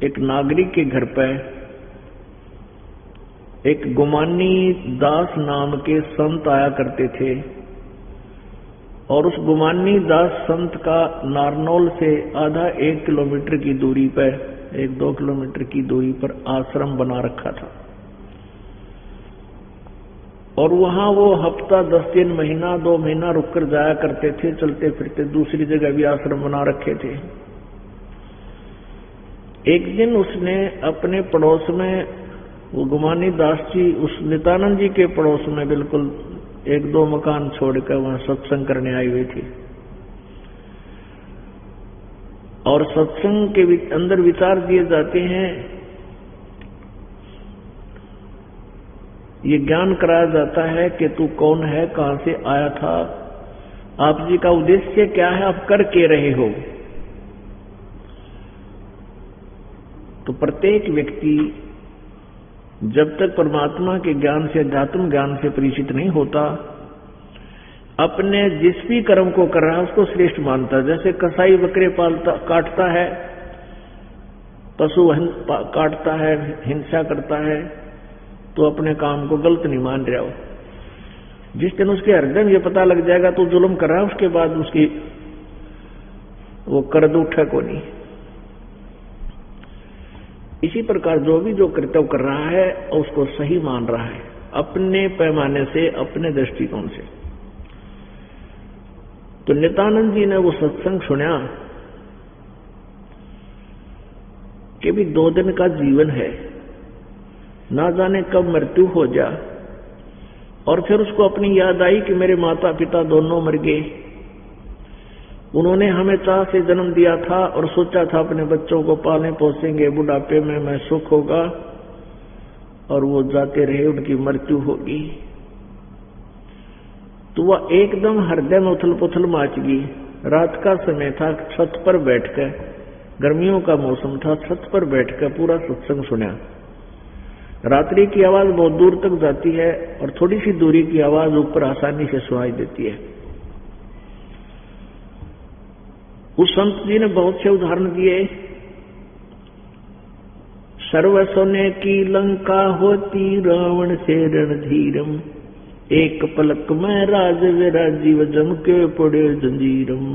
एक नागरिक के घर पर एक गुमानी दास नाम के संत आया करते थे और उस गुमानी दास संत का नारनौल से आधा 1 किलोमीटर की दूरी पर 1-2 किलोमीटर की दूरी पर आश्रम बना रखा था और वहां वो हफ्ता 10 दिन महीना 2 महीना रुककर जाया करते थे। चलते फिरते दूसरी जगह भी आश्रम बना रखे थे। एक दिन उसने अपने पड़ोस में, वो गुमानी दास जी उस नित्यानंद जी के पड़ोस में बिल्कुल 1-2 मकान छोड़कर वहां सत्संग करने आई हुई थी और सत्संग के अंदर विचार दिए जाते हैं, ये ज्ञान कराया जाता है कि तू कौन है, कहां से आया था, आप जी का उद्देश्य क्या है, आप कर के रहे हो। तो प्रत्येक व्यक्ति जब तक परमात्मा के ज्ञान से, अध्यात्म ज्ञान से परिचित नहीं होता, अपने जिस भी कर्म को कर रहा है उसको श्रेष्ठ मानता है। जैसे कसाई बकरे पालता, काटता है, पशु काटता है, हिंसा करता है, तो अपने काम को गलत नहीं मान रहा हो। जिस दिन उसके हृदय में ये पता लग जाएगा तो जुल्म कर रहा है, उसके बाद उसकी वो कर्द उठे को नहीं। इसी प्रकार जो भी जो कर्तव्य कर रहा है उसको सही मान रहा है अपने पैमाने से, अपने दृष्टिकोण से। तो नित्यानंद जी ने वो सत्संग सुना कि भी 2 दिन का जीवन है, ना जाने कब मृत्यु हो जा। और फिर उसको अपनी याद आई कि मेरे माता पिता दोनों मर गए, उन्होंने हमें चाह से जन्म दिया था और सोचा था अपने बच्चों को पालने पोसेंगे, बुढ़ापे में मैं सुख होगा, और वो जाते रहे, उनकी मृत्यु होगी। तो वह एकदम हृदय में उथल पुथल माच गई। रात का समय था, छत पर बैठकर, गर्मियों का मौसम था, छत पर बैठकर पूरा सत्संग सुना। रात्रि की आवाज बहुत दूर तक जाती है और थोड़ी सी दूरी की आवाज ऊपर आसानी से सुनाई देती है। उस संत जी ने बहुत से उदाहरण दिए। सर्व सोने की लंका होती रावण से रणधीरम, एक पलक में राज विराजीव जम के पड़े जंजीरम।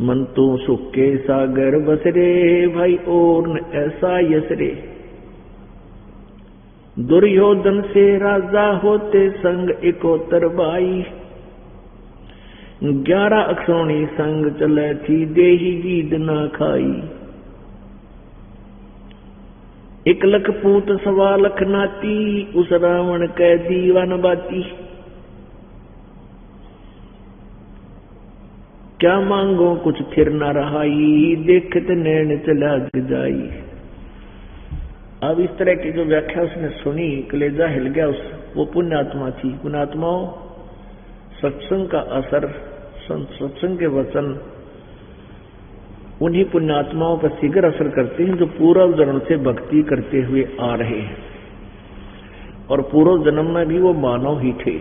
मन तो सुख के सागर बसरे, भाई और न ऐसा यसरे। दुर्योधन से राजा होते संग 71 बाई, 11 अक्षौणी संग चले थी, देही गीद ना खाई। 1 लख पूत 1.25 लाख नाती, उस रावण कै दीवान बाती। क्या मांगो कुछ फिर न रहाई, देखत नैन चला जाई। अब इस तरह की जो व्याख्या उसने सुनी, कलेजा हिल गया। वो पुण्यात्मा थी। पुण्यात्माओं, सत्संग का असर, सत्संग के वचन उन्हीं पुण्यात्माओं पर शीघ्र असर करते हैं जो पूर्व जन्म से भक्ति करते हुए आ रहे हैं और पूर्व जन्म में भी वो मानव ही थे।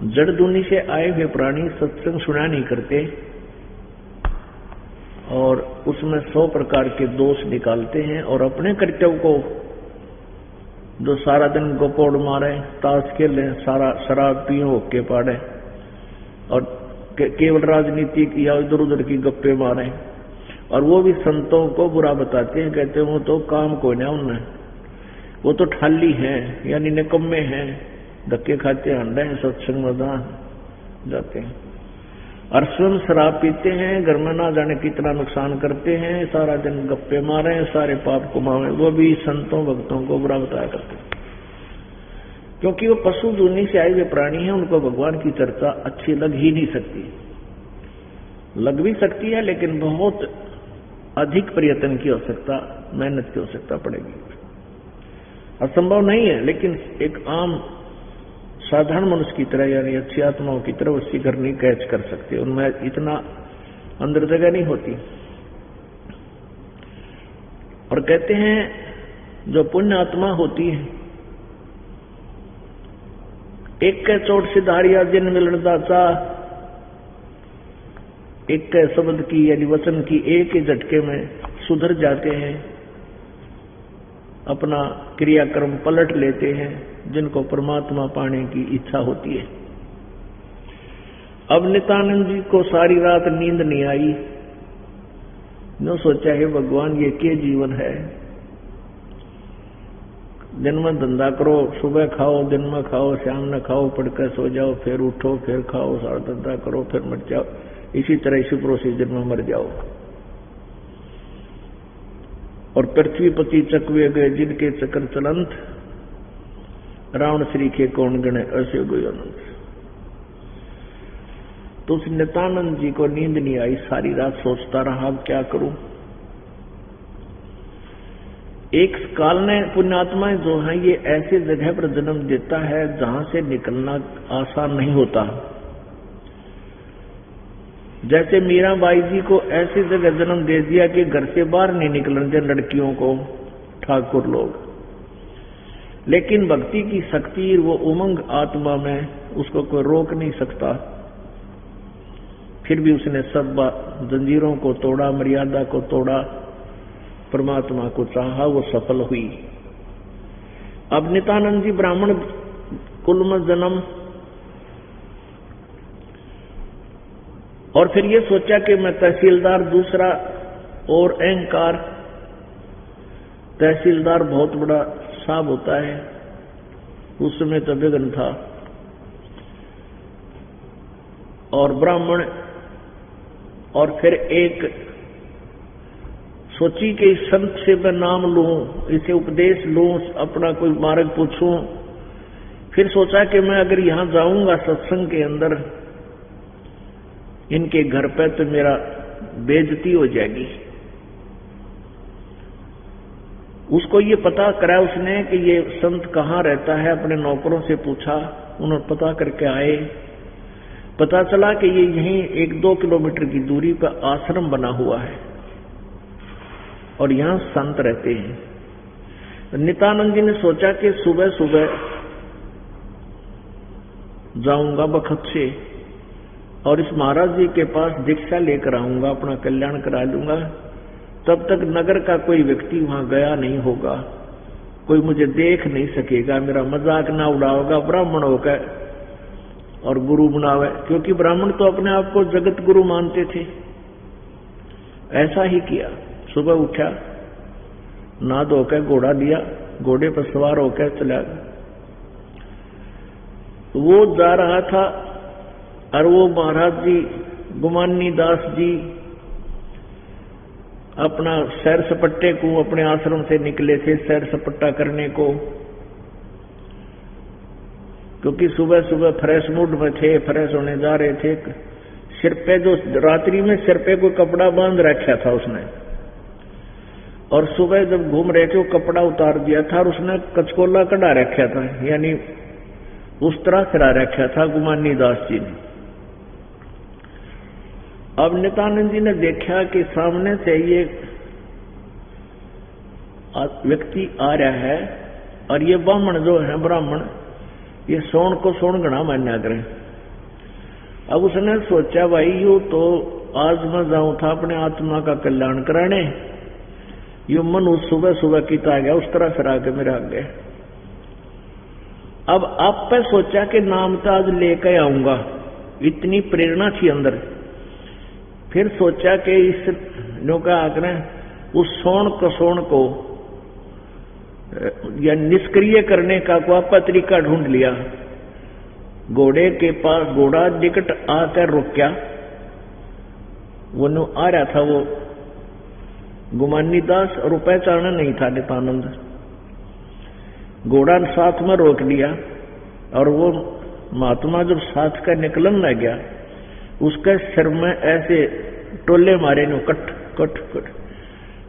जड़ दुनी से आए हुए प्राणी सत्संग सुना नहीं करते और उसमें 100 प्रकार के दोष निकालते हैं और अपने कर्तव्य को, जो सारा दिन गोपोड़ मारे, ताश खेले, सारा शराब पियो होके पाड़े और केवल राजनीति की या इधर उधर की गप्पे मारे, और वो भी संतों को बुरा बताते हैं, कहते हैं वो तो काम को ना उनने, वो तो ठाली हैं, यानी निकम्मे हैं, धक्के खाते हंडे हैं, सत्संग में जाते हैं और स्वयं शराब पीते हैं, घर में ना जाने कितना नुकसान करते हैं, सारा दिन गप्पे मारे, सारे पाप कमावे। वो भी संतों भक्तों को बुरा बताया करते हैं, क्योंकि वो पशु दुनिया से आए हुए प्राणी हैं। उनको भगवान की चर्चा अच्छी लग ही नहीं सकती। लग भी सकती है लेकिन बहुत अधिक प्रयत्न की आवश्यकता, मेहनत की आवश्यकता पड़ेगी। असंभव नहीं है, लेकिन एक आम साधारण मनुष्य की तरह, यानी अच्छी आत्माओं की तरह उसकी घर नहीं कैच कर सकते, उनमें इतना अंदर जगह नहीं होती। और कहते हैं जो पुण्य आत्मा होती है, एक के चोट सिधारिया जिन मिलन दाता, एक शब्द की यानी वचन की एक ही झटके में सुधर जाते हैं, अपना क्रियाक्रम पलट लेते हैं, जिनको परमात्मा पाने की इच्छा होती है। अब नित्यानंद जी को सारी रात नींद नहीं आई। न सोचा है भगवान ये क्या जीवन है, दिन में धंधा करो, सुबह खाओ, दिन में खाओ, शाम में खाओ, पढ़कर सो जाओ, फिर उठो, फिर खाओ, सारा धंधा करो, फिर मर जाओ, इसी तरह इसी प्रोसीजर में मर जाओ। और पृथ्वी पति चकवे गए जिनके चक्र चलंत, रावण श्री के कौन गणे ऐसे गयो अनंत। तो उस नित्यानंद जी को नींद नहीं आई, सारी रात सोचता रहा अब क्या करूं। एक काल ने पुण्यात्माएं जो है ये ऐसे जगह पर जन्म देता है जहां से निकलना आसान नहीं होता। जैसे मीराबाई जी को ऐसी जगह जन्म दे दिया कि घर से बाहर नहीं निकलने दे लड़कियों को ठाकुर लोग, लेकिन भक्ति की शक्ति वो उमंग आत्मा में उसको कोई रोक नहीं सकता। फिर भी उसने सब जंजीरों को तोड़ा, मर्यादा को तोड़ा, परमात्मा को चाहा, वो सफल हुई। अब नित्यानंद जी ब्राह्मण कुल में जन्म, और फिर ये सोचा कि मैं तहसीलदार दूसरा और अहंकार। तहसीलदार बहुत बड़ा साहब होता है, उस समय तो विघ्न था। और ब्राह्मण, और फिर एक सोची कि इस संत से मैं नाम लूं, इसे उपदेश लूं, अपना कोई मार्ग पूछूं। फिर सोचा कि मैं अगर यहां जाऊंगा सत्संग के अंदर इनके घर पे तो मेरा बेइज्जती हो जाएगी। उसको ये पता करा उसने कि ये संत कहाँ रहता है, अपने नौकरों से पूछा, उन्होंने पता करके आए। पता चला कि ये यहीं 1-2 किलोमीटर की दूरी पर आश्रम बना हुआ है और यहां संत रहते हैं। नित्यानंद जी ने सोचा कि सुबह सुबह जाऊंगा बखत से और इस महाराज जी के पास दीक्षा लेकर आऊंगा, अपना कल्याण करा लूंगा। तब तक नगर का कोई व्यक्ति वहां गया नहीं होगा, कोई मुझे देख नहीं सकेगा, मेरा मजाक ना उड़ाओगा, ब्राह्मण होकर और गुरु बनावे, क्योंकि ब्राह्मण तो अपने आप को जगत गुरु मानते थे। ऐसा ही किया। सुबह उठा, नहा धोकर घोड़ा लिया, घोड़े पर सवार होकर चला। वो जा रहा था और वो महाराज जी गुमानी दास जी अपना सैर सपट्टे को, अपने आश्रम से निकले थे सैर सपट्टा करने को, क्योंकि सुबह सुबह फ्रेश मूड में थे, फ्रेश होने जा रहे थे। सिर पे जो रात्रि में सिर पे कोई कपड़ा बांध रखा था उसने, और सुबह जब घूम रहे थे वो कपड़ा उतार दिया था और उसने कचकोला कढ़ा रखा था, यानी उस तरह फिरा रखा था गुमानी दास जी ने। अब नित्यानंद जी ने देखा कि सामने से ये व्यक्ति आ रहा है और ये ब्राह्मण जो है, ब्राह्मण ये सोन को सोन गणा मान्या करें। अब उसने सोचा भाई यू तो आज मैं जाऊं था अपने आत्मा का कल्याण कराने, यू मनुष्य सुबह सुबह किता गया उस तरह फिरा के मेरे आगे। अब आप पे सोचा कि नाम तो आज लेकर आऊंगा, इतनी प्रेरणा थी अंदर। फिर सोचा कि इस नो का आग्रह उस सोन कसोण को या निष्क्रिय करने का कोई तरीका ढूंढ लिया। घोड़े के पास घोड़ा निकट आकर रुक गया। वो नो आ रहा था वो गुमानी दास, और पहचाना नहीं था नित्यानंद। घोड़ा साथ में रोक लिया और वो महात्मा जब साथ का निकलन लग गया, उसके सिर में ऐसे टोले मारे no, cut cut cut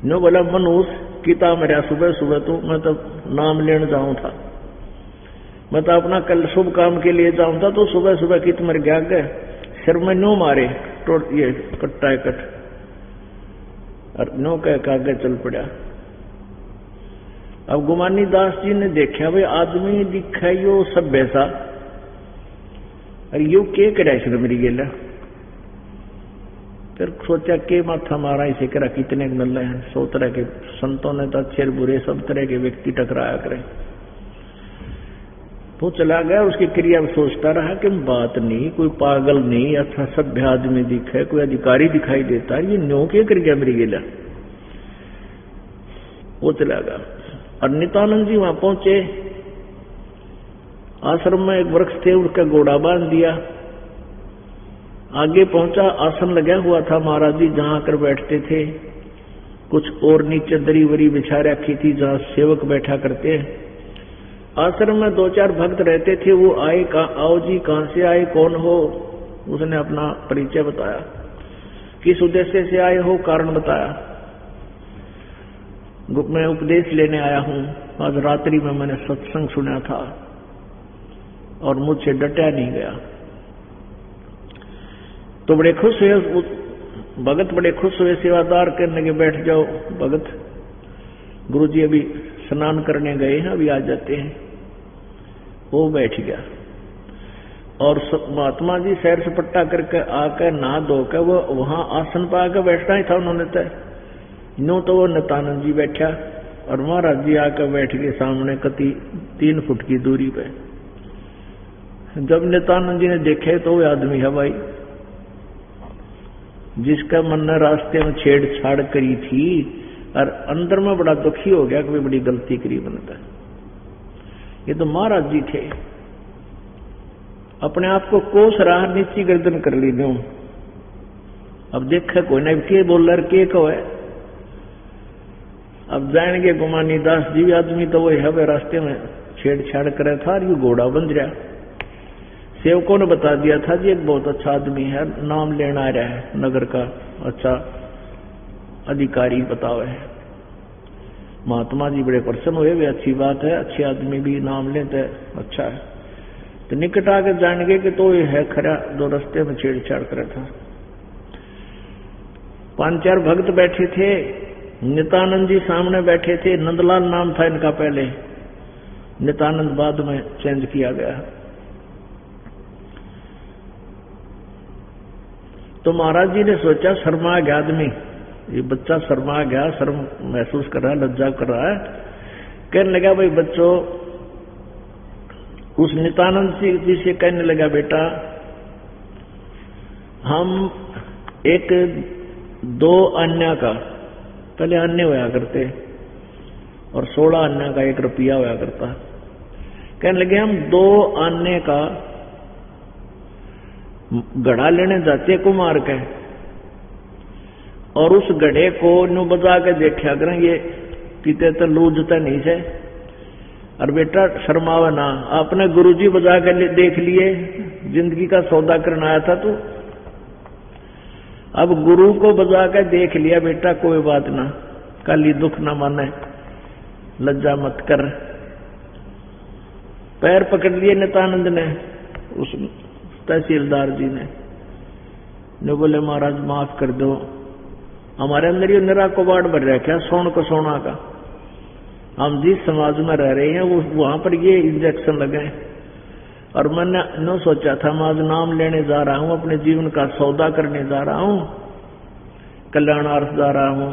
no. बोला मनुष्य किता मेरा सुबह सुबह तो मैं तो नाम लेने जाऊं था, मैं तो अपना कल शुभ काम के लिए जाऊं था, तो सुबह सुबह कित मर गया गए सिर में नो मारे ये कट्टा है कट, और नो कह आगे चल पड़ा। अब गुमानी दास जी ने देखा भाई आदमी दिखा यो सभ्य सा, अरे यो के कड़ा मेरी गेला। फिर सोचा के माथा मारा इसे करा कितने नल्ले हैं, 100 तरह के संतों ने तो अच्छे बुरे सब तरह के व्यक्ति टकराया करें। तो चला गया, उसकी क्रिया में सोचता रहा कि बात नहीं, कोई पागल नहीं, अच्छा सभ्य आदमी दिखे, कोई अधिकारी दिखाई देता है, ये न्यो के क्रिया मेरी गेला। वो चला गया और नित्यानंद जी वहां पहुंचे। आश्रम में एक वृक्ष थे, उसका घोड़ा बांध दिया। आगे पहुंचा, आसन लगा हुआ था महाराज जी जहां आकर बैठते थे। कुछ और नीचे दरी वरी बिछा रखी थी जहां सेवक बैठा करते हैं। आश्रम में 2-4 भक्त रहते थे। वो आए, आओ जी कहां से आए, कौन हो? उसने अपना परिचय बताया, किस उद्देश्य से आए हो, कारण बताया। मैं उपदेश लेने आया हूं, आज रात्रि में मैंने सत्संग सुना था और मुझसे डटा नहीं गया। तो बड़े खुश हुए भगत, बड़े खुश हुए, सेवादार करने के बैठ जाओ भगत, गुरुजी अभी स्नान करने गए हैं, अभी आ जाते हैं। वो बैठ गया और महात्मा जी सैर सपट्टा करके आकर नहा धोकर वो वहां आसन पर आकर बैठना ही था उन्होंने तय। नो तो वो नित्यानंद जी बैठा और महाराज जी आकर बैठ गए सामने कति 3 फुट की दूरी पे। जब नित्यानंद जी ने देखे तो वो आदमी है भाई जिसका मन ने रास्ते में छेड़छाड़ करी थी और अंदर में बड़ा दुखी हो गया कि कोई बड़ी गलती करी बनता है। ये तो महाराज जी थे, अपने आप को कोस रहा, नीची गर्दन कर ली दूं। अब देखे कोई नहीं के बोल के को है। अब जाएंगे गुमानी दास जी आदमी तो वही है, रास्ते में छेड़छाड़ करे था और ये घोड़ा बन गया। सेवकों ने बता दिया था जी एक बहुत अच्छा आदमी है, नाम लेना आ रहा है, नगर का अच्छा अधिकारी बताओ है। महात्मा जी बड़े प्रसन्न हुए, वे अच्छी बात है, अच्छे आदमी भी नाम लेते अच्छा है। तो निकट आकर जानेंगे कि तो ये है खरा, 2 रास्ते में छेड़छाड़ करा था। 5-4 भक्त बैठे थे, नित्यानंद जी सामने बैठे थे। नंदलाल नाम था इनका पहले, नित्यानंद बाद में चेंज किया गया। तो महाराज जी ने सोचा शर्मा गया आदमी, ये बच्चा शर्मा गया, शर्म महसूस कर रहा है, लज्जा कर रहा है। कहने लगा भाई बच्चों, उस नित्यानंद जी से कहने लगा बेटा हम एक 2 अन्य का, पहले अन्य होया करते और 16 अन्य का 1 रुपया होया करता। कहने लगे हम 2 अन्य का घड़ा लेने जाते कुमार के और उस घड़े को नु बजा के देखा करें ये पीते तो लूजता नहीं से। और बेटा शर्मावे ना, आपने गुरुजी बजा के देख लिए, जिंदगी का सौदा करना आया था तू, अब गुरु को बजा के देख लिया बेटा, कोई बात ना, कल ही दुख ना माने, लज्जा मत कर। पैर पकड़ लिए नित्यानंद ने, उस तहसीलदार जी ने बोले महाराज माफ कर दो, हमारे अंदर ये निरा कबाड़ भर रखा है सोन को सोना का। हम जिस समाज में रह रहे हैं वो वहां पर ये इंजेक्शन लगे और मैंने न सोचा था मैं आज नाम लेने जा रहा हूं, अपने जीवन का सौदा करने जा रहा हूं, कल्याणार्थ जा रहा हूं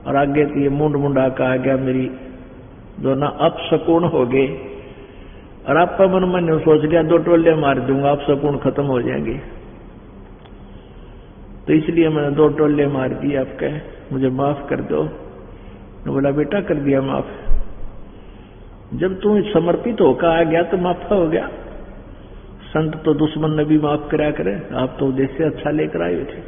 और आगे ये मुंड मुंडा का आ गया, मेरी दोनों अपशकुन हो गए। और आपका मन मैंने सोच लिया 2 टोले मार दूंगा, आप शकुन खत्म हो जाएंगे, तो इसलिए मैंने 2 टोले मार दिए आपके, मुझे माफ कर दो। ने बोला बेटा कर दिया माफ, जब तू समर्पित होकर आ गया तो माफ हो गया। संत तो दुश्मन ने भी माफ करा करे, आप तो उद्देश्य अच्छा लेकर आए थे।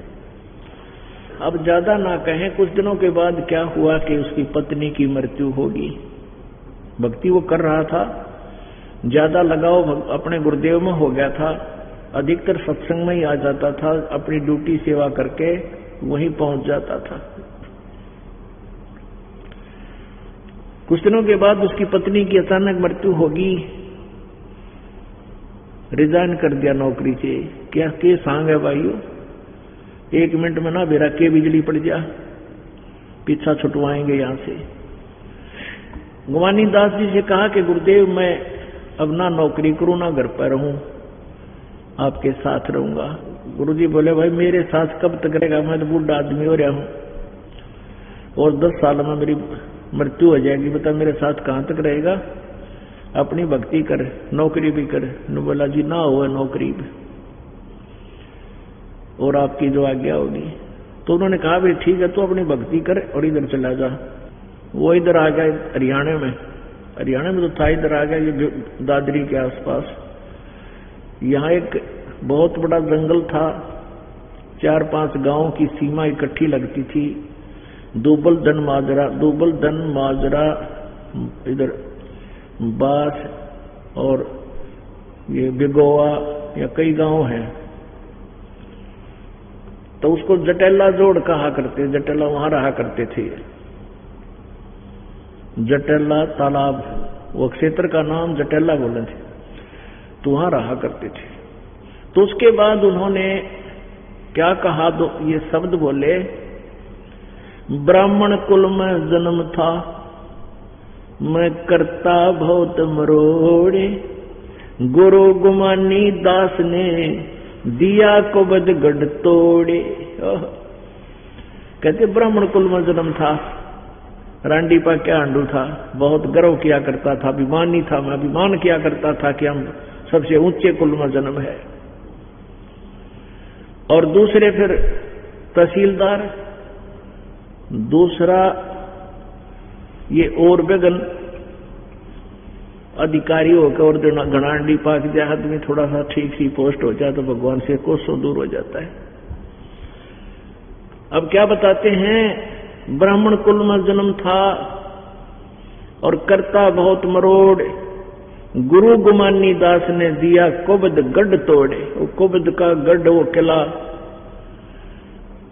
अब ज्यादा ना कहें, कुछ दिनों के बाद क्या हुआ कि उसकी पत्नी की मृत्यु होगी। भक्ति वो कर रहा था, ज्यादा लगाव अपने गुरुदेव में हो गया था, अधिकतर सत्संग में ही आ जाता था, अपनी ड्यूटी सेवा करके वहीं पहुंच जाता था। कुछ दिनों के बाद उसकी पत्नी की अचानक मृत्यु होगी, रिजाइन कर दिया नौकरी से। क्या के सांग है भाइयों, 1 मिनट में ना बेरा के बिजली पड़ जा, पीछा छुटवाएंगे यहां से। गुमानी दास जी से कहा कि गुरुदेव मैं अब ना नौकरी करूं ना घर पर रहूं, आपके साथ रहूंगा। गुरुजी बोले भाई मेरे साथ कब तक रहेगा, मैं तो बूढ़ा आदमी हो रहा हूं और 10 साल में मेरी मृत्यु हो जाएगी, बता मेरे साथ कहां तक रहेगा। अपनी भक्ति कर, नौकरी भी कर। न बोला जी ना हो नौकरी भी, और आपकी जो आज्ञा होगी। तो उन्होंने कहा भाई ठीक है तू अपनी भक्ति कर और इधर चला जा। वो इधर आ गया हरियाणा में, हरियाणा में तो था, इधर आ गया ये दादरी के आसपास। यहाँ एक बहुत बड़ा जंगल था, 4-5 गांवों की सीमा इकट्ठी लगती थी। दूबलदन माजरा इधर बास और ये बिगोवा या कई गांव हैं। तो उसको जटेला जोड़ कहा करते, जटेला वहां रहा करते थे। जटेला तालाब, वो क्षेत्र का नाम जटेला बोले थे, तो वहां रहा करते थे। तो उसके बाद उन्होंने क्या कहा, ये शब्द बोले, ब्राह्मण कुल में जन्म था, मैं करता बहुत मरोड़े, गुरु गुमानी दास ने दिया को बद गढ़ तोड़े। कहते ब्राह्मण कुल में जन्म था, रांडी पा क्या आंडू था, बहुत गर्व किया करता था, अभिमानी था, मैं अभिमान किया करता था कि हम सबसे ऊंचे कुल में जन्म है। और दूसरे फिर तहसीलदार, दूसरा ये और बेगन अधिकारी होकर और घनाडी पाक जाए, आदमी थोड़ा सा ठीक सी पोस्ट हो जाए तो भगवान से कोसों दूर हो जाता है। अब क्या बताते हैं, ब्राह्मण कुल में जन्म था और करता बहुत मरोड़, गुरु गुमानी दास ने दिया कुबद गढ़ तोड़े। वो कुबद का गढ़, वो किला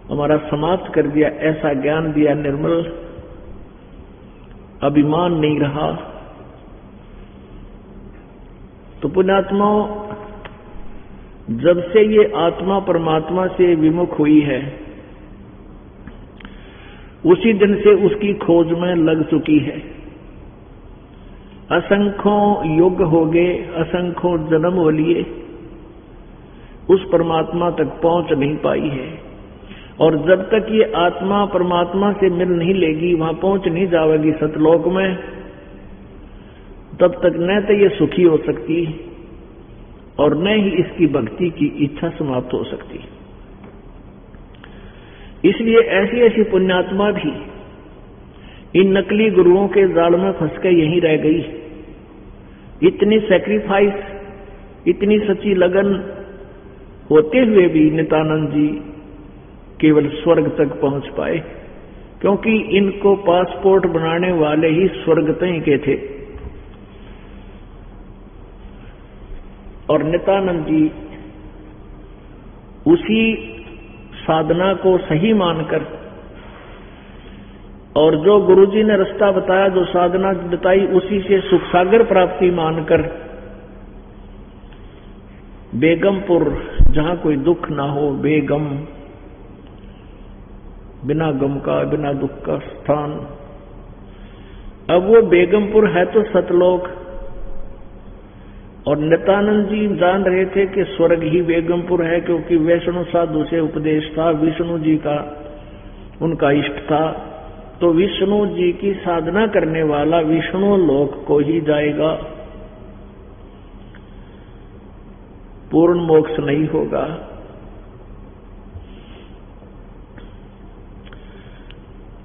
हमारा समाप्त कर दिया, ऐसा ज्ञान दिया निर्मल, अभिमान नहीं रहा। तो पुण्यात्माओं, जब से ये आत्मा परमात्मा से विमुख हुई है, उसी दिन से उसकी खोज में लग चुकी है। असंख्यों युग हो गए, असंख्यों जन्म हो लिए, उस परमात्मा तक पहुंच नहीं पाई है। और जब तक ये आत्मा परमात्मा से मिल नहीं लेगी, वहां पहुंच नहीं जाएगी सतलोक में, तब तक न तो ये सुखी हो सकती और न ही इसकी भक्ति की इच्छा समाप्त हो सकती। इसलिए ऐसी ऐसी पुण्यात्मा भी इन नकली गुरुओं के जाल में फंस के यहीं रह गई। इतनी सैक्रिफाइस, इतनी सच्ची लगन होते हुए भी नित्यानंद जी केवल स्वर्ग तक पहुंच पाए, क्योंकि इनको पासपोर्ट बनाने वाले ही स्वर्ग तय के थे। और नित्यानंद जी उसी साधना को सही मानकर, और जो गुरुजी ने रास्ता बताया, जो साधना बताई, उसी से सुख सागर प्राप्ति मानकर बेगमपुर, जहां कोई दुख ना हो, बेगम, बिना गम का, बिना दुख का स्थान। अब वो बेगमपुर है तो सतलोक, और नित्यानंद जी जान रहे थे कि स्वर्ग ही बेगमपुर है, क्योंकि वैष्णव साधु से उपदेश था, विष्णु जी का उनका इष्ट था। तो विष्णु जी की साधना करने वाला विष्णु लोक को ही जाएगा, पूर्ण मोक्ष नहीं होगा।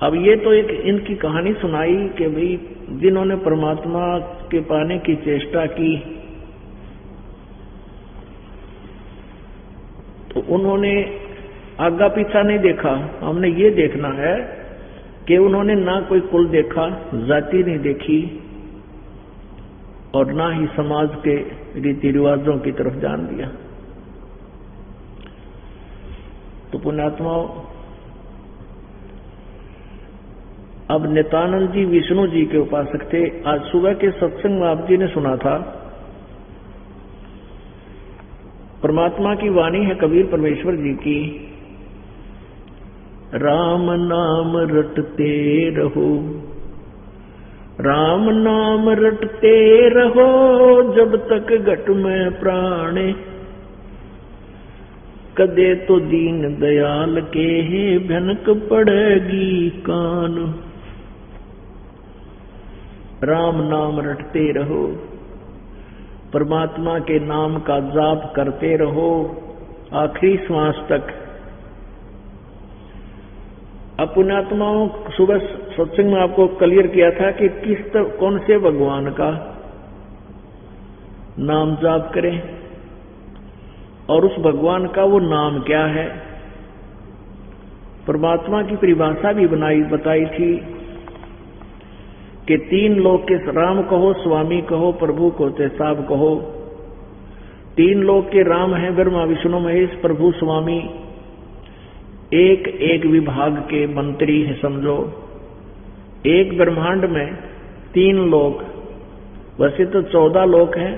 अब ये तो एक इनकी कहानी सुनाई कि भाई जिन्होंने परमात्मा के पाने की चेष्टा की, तो उन्होंने आगा पीछा नहीं देखा। हमने ये देखना है कि उन्होंने ना कोई कुल देखा, जाति नहीं देखी, और ना ही समाज के रीति रिवाजों की तरफ ध्यान दिया। तो पुण्यात्माओं, अब नित्यानंद जी विष्णु जी के उपासक थे। आज सुबह के सत्संग में आप जी ने सुना था, परमात्मा की वाणी है कबीर परमेश्वर जी की, राम नाम रटते रहो, राम नाम रटते रहो, जब तक घट में प्राणे, कदे तो दीन दयाल के भनक पड़ेगी कान। राम नाम रटते रहो, परमात्मा के नाम का जाप करते रहो आखिरी श्वास तक। अब पुण्यात्माओं, सुबह सत्संग में आपको क्लियर किया था कि कौन से भगवान का नाम जाप करें और उस भगवान का वो नाम क्या है। परमात्मा की परिभाषा भी बताई थी कि 3 लोक के राम कहो, स्वामी कहो, प्रभु को ते साब कहो। 3 लोक के राम हैं ब्रह्मा विष्णु महेश, प्रभु स्वामी एक एक विभाग के मंत्री हैं समझो। एक ब्रह्मांड में 3 लोक, वैसे तो 14 लोक हैं,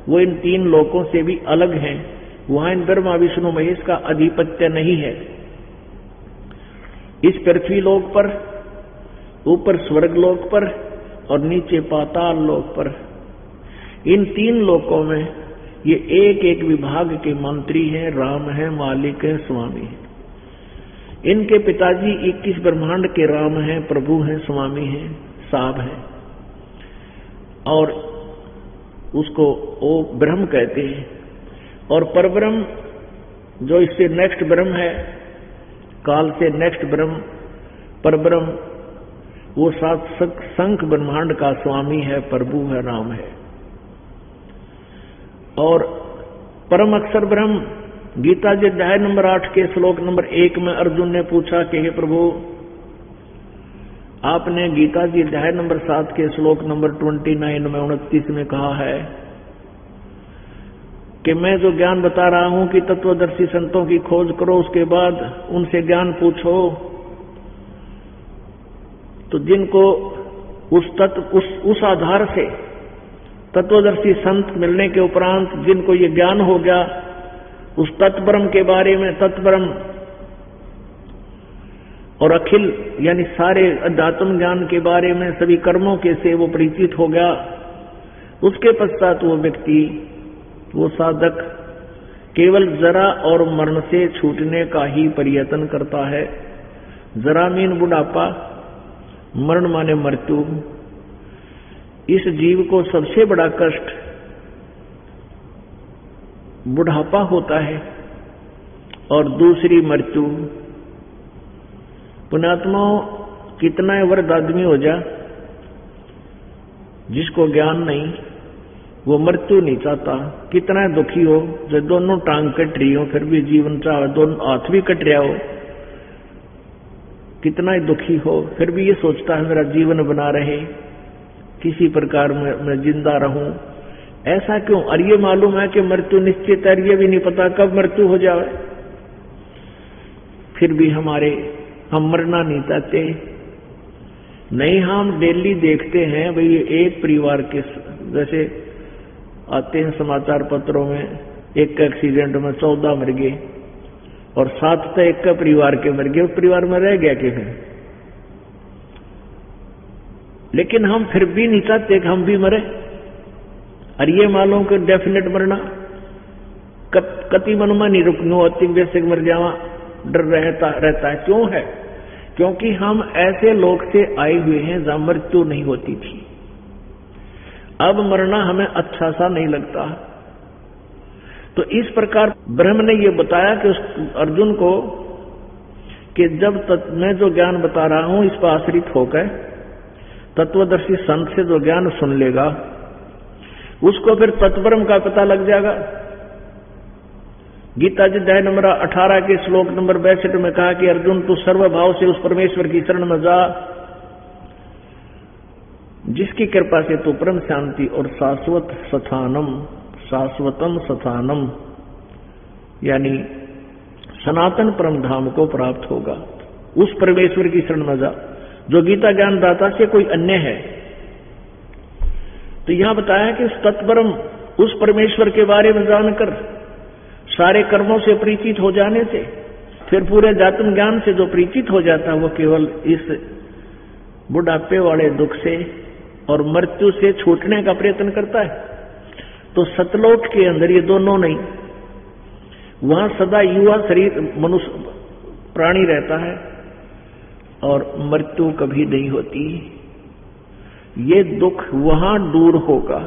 वो इन 3 लोकों से भी अलग हैं। वहां इन ब्रह्मा विष्णु महेश का अधिपत्य नहीं है। इस पृथ्वी लोक पर, ऊपर स्वर्ग लोक पर और नीचे पाताल लोक पर, इन 3 लोकों में ये एक एक विभाग के मंत्री हैं, राम हैं, मालिक हैं, स्वामी हैं। इनके पिताजी 21 ब्रह्मांड के राम हैं, प्रभु हैं, स्वामी हैं, साब हैं और उसको वो ब्रह्म कहते हैं। और परब्रह्म जो इससे नेक्स्ट ब्रह्म है, काल से नेक्स्ट ब्रह्म परब्रह्म, वो शंख ब्रह्मांड का स्वामी है, प्रभु है, राम है। और परम अक्षर ब्रह्म, गीता जी अध्याय नंबर 8 के श्लोक नंबर 1 में अर्जुन ने पूछा कि हे प्रभु, आपने गीता जी अध्याय नंबर 7 के श्लोक नंबर 29 में 29 में कहा है कि मैं जो ज्ञान बता रहा हूं कि तत्वदर्शी संतों की खोज करो, उसके बाद उनसे ज्ञान पूछो। तो जिनको उस आधार से तत्वदर्शी संत मिलने के उपरांत जिनको ये ज्ञान हो गया, उस तत्ब्रह्म के बारे में, तत्ब्रह्म और अखिल यानी सारे अध्यात्म ज्ञान के बारे में, सभी कर्मों के से वो परिचित हो गया, उसके पश्चात वो व्यक्ति, वो साधक केवल जरा और मरण से छूटने का ही प्रयत्न करता है। जरा मीन बुढ़ापा, मरण माने मृत्यु। इस जीव को सबसे बड़ा कष्ट बुढ़ापा होता है और दूसरी मृत्यु। पुण्यात्माओं, कितना वृद्ध आदमी हो जा, जिसको ज्ञान नहीं, वो मृत्यु नहीं चाहता। कितना दुखी हो, जो दोनों टांग कट रही हो फिर भी जीवन चाहे, दोनों हाथ भी कट रहा हो, कितना ही दुखी हो, फिर भी ये सोचता है मेरा जीवन बना रहे, किसी प्रकार मैं जिंदा रहूं। ऐसा क्यों? और ये मालूम है कि मृत्यु निश्चित है, ये भी नहीं पता कब मृत्यु हो जाए, फिर भी हम मरना नहीं चाहते। नहीं, हम डेली देखते हैं भाई, एक परिवार के जैसे आते हैं समाचार पत्रों में, एक एक्सीडेंट में 14 मर गए और 7 तो एक का परिवार के मर गए, उस परिवार में रह गया कि फिर। लेकिन हम फिर भी नहीं चाहते कि हम भी मरे। और ये मालूम कि डेफिनेट मरना कति मनुमा नहीं रुकनो, अति बेसिक मर जावा डर रहता है। क्यों है? क्योंकि हम ऐसे लोक से आए हुए हैं जहां मृत्यु नहीं होती थी। अब मरना हमें अच्छा सा नहीं लगता। तो इस प्रकार ब्रह्म ने यह बताया कि उस अर्जुन को कि जब तक मैं जो ज्ञान बता रहा हूं इस पर आश्रित होकर तत्वदर्शी संत से जो ज्ञान सुन लेगा, उसको फिर तत्ब्रह्म का पता लग जाएगा। गीता जी अध्याय नंबर 18 के श्लोक नंबर 62 में कहा कि अर्जुन, तू सर्वभाव से उस परमेश्वर की शरण में जा जिसकी कृपा से तू परम शांति और शाश्वतम स्थानम यानी सनातन परम धाम को प्राप्त होगा। उस परमेश्वर की शरण में जा जो गीता ज्ञान दाता से कोई अन्य है। तो यहां बताया कि उस तत्ब्रह्म, उस परमेश्वर के बारे में जानकर, सारे कर्मों से परिचित हो जाने से, फिर पूरे जातम ज्ञान से जो परिचित हो जाता है, वो केवल इस बुढ़ापे वाले दुख से और मृत्यु से छूटने का प्रयत्न करता है। तो सतलोक के अंदर ये दोनों नहीं, वहां सदा युवा शरीर मनुष्य प्राणी रहता है और मृत्यु कभी नहीं होती। ये दुख वहां दूर होगा।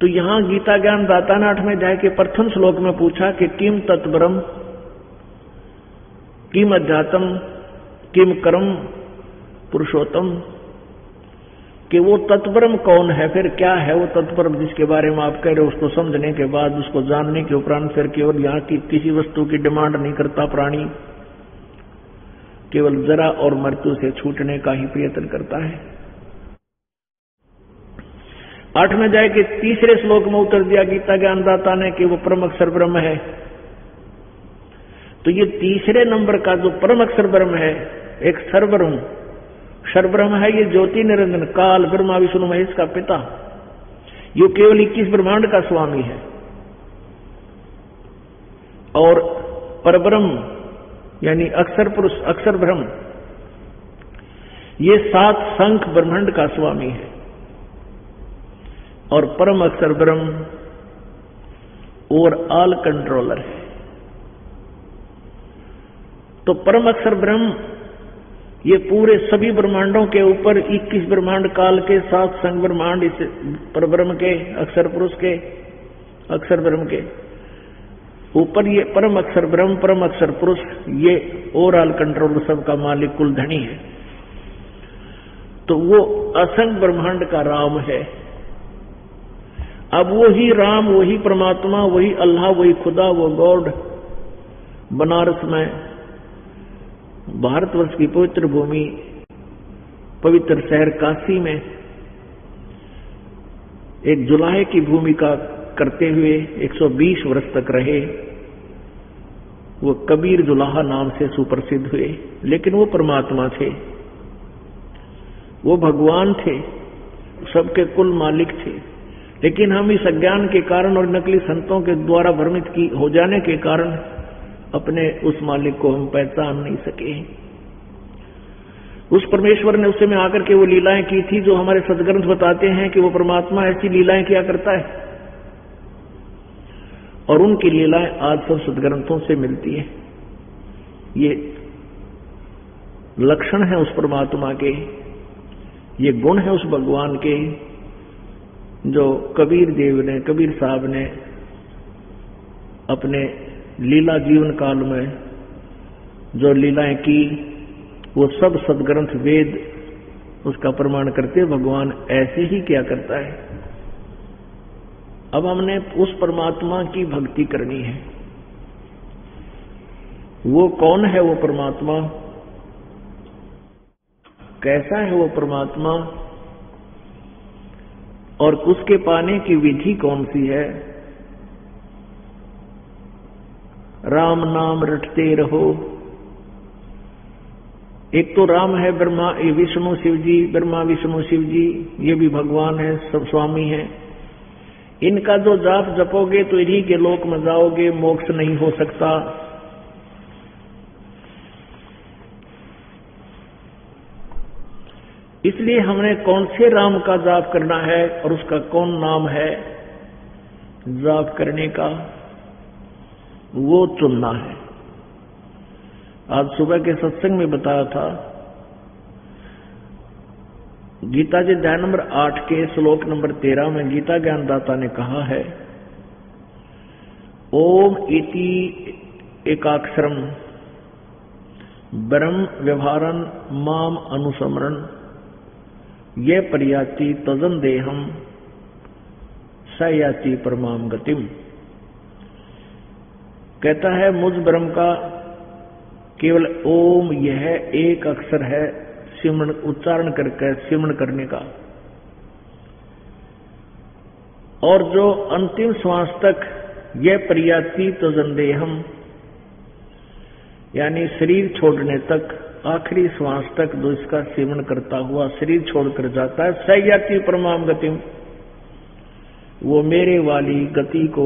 तो यहां गीता ज्ञान दाता ने 8वें अध्याय के प्रथम श्लोक में पूछा कि किम तत्ब्रह्म, किम अध्यात्म, किम कर्म पुरुषोत्तम, कि वो तत्ब्रह्म कौन है, फिर क्या है वो तत्ब्रह्म जिसके बारे में आप कह रहे हो। उसको समझने के बाद, उसको जानने के उपरांत फिर केवल यहाँ की किसी वस्तु की डिमांड नहीं करता प्राणी, केवल जरा और मृत्यु से छूटने का ही प्रयत्न करता है। 8वें अध्याय के तीसरे श्लोक में उत्तर दिया गीता ज्ञानदाता ने कि वो परम अक्षर ब्रह्म है। तो ये तीसरे नंबर का जो परम अक्षर ब्रह्म है, एक सर्वब्रह्म, सर्वब्रह्म है, ये ज्योति निरंजन काल ब्रह्मा विष्णु महेश का पिता, ये केवल 21 ब्रह्मांड का स्वामी है। और परब्रह्म यानी अक्षर पुरुष, अक्षर ब्रह्म, ये 7 शंख ब्रह्मांड का स्वामी है। और परम अक्षर ब्रह्म और ऑल कंट्रोलर है। तो परम अक्षर ब्रह्म ये पूरे सभी ब्रह्मांडों के ऊपर 21 ब्रह्मांड काल के 7 संग ब्रह्मांड इस परब्रह्म के, अक्षर पुरुष के, अक्षर ब्रह्म के ऊपर ये परम अक्षर ब्रह्म, परम अक्षर पुरुष, ये ओवरऑल कंट्रोल सबका मालिक कुल धनी है। तो वो असंख्य ब्रह्मांड का राम है। अब वही राम, वही परमात्मा, वही अल्लाह, वही खुदा, वो गॉड बनारस में, भारतवर्ष की पवित्र भूमि, पवित्र शहर काशी में एक जुलाहे की भूमिका करते हुए 120 वर्ष तक रहे। वो कबीर जुलाहा नाम से सुप्रसिद्ध हुए। लेकिन वो परमात्मा थे, वो भगवान थे, सबके कुल मालिक थे। लेकिन हम इस अज्ञान के कारण और नकली संतों के द्वारा भ्रमित हो जाने के कारण अपने उस मालिक को हम पहचान नहीं सके। उस परमेश्वर ने उस समय आकर के वो लीलाएं की थी जो हमारे सदग्रंथ बताते हैं कि वो परमात्मा ऐसी लीलाएं किया करता है, और उनकी लीलाएं आज सब सदग्रंथों से मिलती है। ये लक्षण है उस परमात्मा के, ये गुण है उस भगवान के, जो कबीर देव ने, कबीर साहब ने अपने लीला जीवन काल में जो लीलाएं की, वो सब सदग्रंथ वेद उसका प्रमाण करते। भगवान ऐसे ही क्या करता है। अब हमने उस परमात्मा की भक्ति करनी है। वो कौन है वो परमात्मा, कैसा है वो परमात्मा, और उसके पाने की विधि कौन सी है। राम नाम रटते रहो। एक तो राम है ब्रह्मा, ये विष्णु शिव जी, ब्रह्मा विष्णु शिव जी, ये भी भगवान है, सब स्वामी है। इनका जो जाप जपोगे तो इन्हीं के लोक में जाओगे, मोक्ष नहीं हो सकता। इसलिए हमने कौन से राम का जाप करना है और उसका कौन नाम है जाप करने का, वो चुनना है। आज सुबह के सत्संग में बताया था, गीता जी अध्याय नंबर 8 के श्लोक नंबर 13 में गीता ज्ञानदाता ने कहा है, ओम इति एकाक्षरम ब्रह्म व्यवहारन माम अनुसमरण ये पर्याति तजन देहम सयाति परमाम गतिम। कहता है मुझ ब्रह्म का केवल ओम यह एक अक्षर है, सिमरण उच्चारण करके सिमरण करने का, और जो अंतिम श्वास तक यह पर्याति तजन देहम यानी शरीर छोड़ने तक, आखिरी श्वास तक जो इसका सेवन करता हुआ शरीर छोड़कर जाता है, सयाति परमाम गतिम, वो मेरे वाली गति को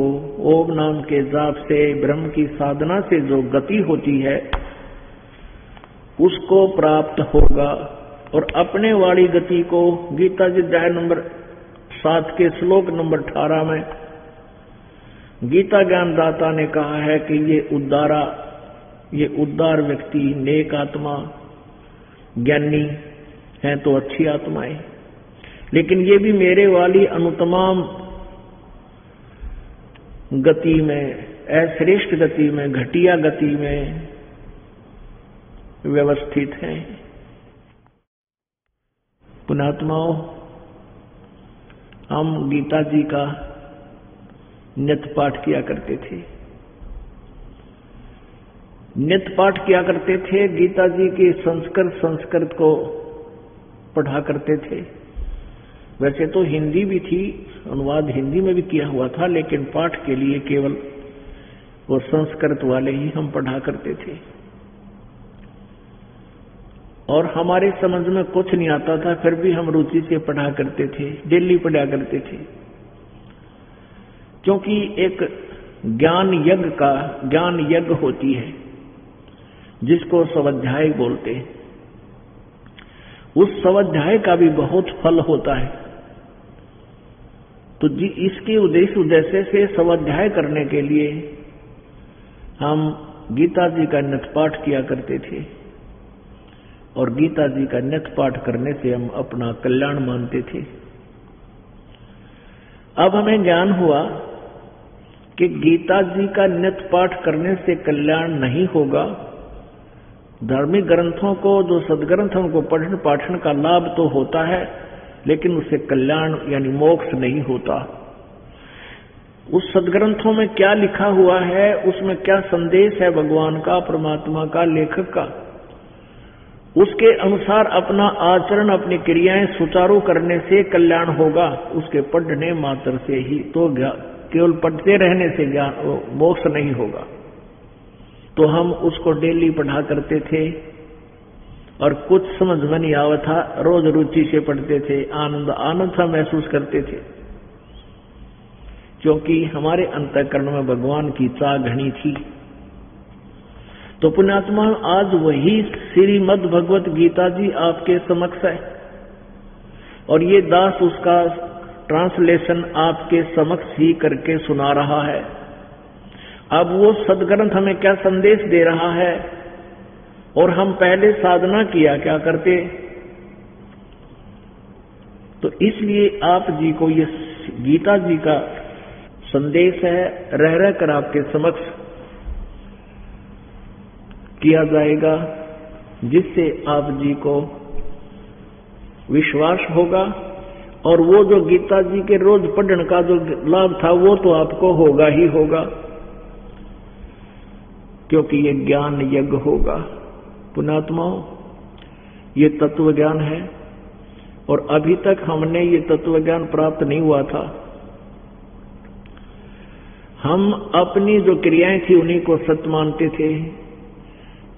ओम नाम के जाप से, ब्रह्म की साधना से जो गति होती है उसको प्राप्त होगा। और अपने वाली गति को गीता जी अध्याय नंबर 7 के श्लोक नंबर 18 में गीता ज्ञानदाता ने कहा है कि ये उदार व्यक्ति, नेक आत्मा, ज्ञानी हैं तो अच्छी आत्माएं, लेकिन ये भी मेरे वाली अनुतमाम गति में, अश्रेष्ठ गति में, घटिया गति में व्यवस्थित हैं। पुण्यात्माओं, हम गीता जी का नित्य पाठ किया करते थे। नित्य पाठ किया करते थे, गीता जी के संस्कृत को पढ़ा करते थे। वैसे तो हिंदी भी थी, अनुवाद हिंदी में भी किया हुआ था, लेकिन पाठ के लिए केवल वो संस्कृत वाले ही हम पढ़ा करते थे। और हमारे समझ में कुछ नहीं आता था, फिर भी हम रुचि से पढ़ा करते थे, डेली पढ़ा करते थे, क्योंकि एक ज्ञान यज्ञ होती है जिसको स्वाध्याय बोलते हैं। उस स्वाध्याय का भी बहुत फल होता है। तो जी इसके उद्देश्य से स्वाध्याय करने के लिए हम गीता जी का नित्य पाठ किया करते थे, और गीता जी का नित्य पाठ करने से हम अपना कल्याण मानते थे। अब हमें ज्ञान हुआ कि गीता जी का नित्य पाठ करने से कल्याण नहीं होगा। धार्मिक ग्रंथों को, जो सदग्रंथों को पठन पाठन का लाभ तो होता है, लेकिन उससे कल्याण यानी मोक्ष नहीं होता। उस सदग्रंथों में क्या लिखा हुआ है, उसमें क्या संदेश है भगवान का, परमात्मा का, लेखक का, उसके अनुसार अपना आचरण, अपनी क्रियाएं सुचारू करने से कल्याण होगा। उसके पढ़ने मात्र से ही तो केवल पढ़ते रहने से ज्ञान मोक्ष नहीं होगा। तो हम उसको डेली पढ़ा करते थे, और कुछ समझ में नहीं आवा था, रोज रुचि से पढ़ते थे, आनंद सा महसूस करते थे, क्योंकि हमारे अंतःकरण में भगवान की चाह घनी थी। तो पुण्यात्मा, आज वही श्रीमद् भगवत गीता जी आपके समक्ष है, और ये दास उसका ट्रांसलेशन आपके समक्ष ही करके सुना रहा है। अब वो सदग्रंथ हमें क्या संदेश दे रहा है, और हम पहले साधना किया क्या करते, तो इसलिए आप जी को ये गीता जी का संदेश है, रह रह कर आपके समक्ष किया जाएगा, जिससे आप जी को विश्वास होगा, और वो जो गीता जी के रोज पढ़ने का जो लाभ था वो तो आपको होगा ही होगा, क्योंकि ये ज्ञान यज्ञ होगा। पुण्यात्माओं, ये तत्व ज्ञान है, और अभी तक हमने ये तत्व ज्ञान प्राप्त नहीं हुआ था। हम अपनी जो क्रियाएं थी उन्हीं को सत्य मानते थे।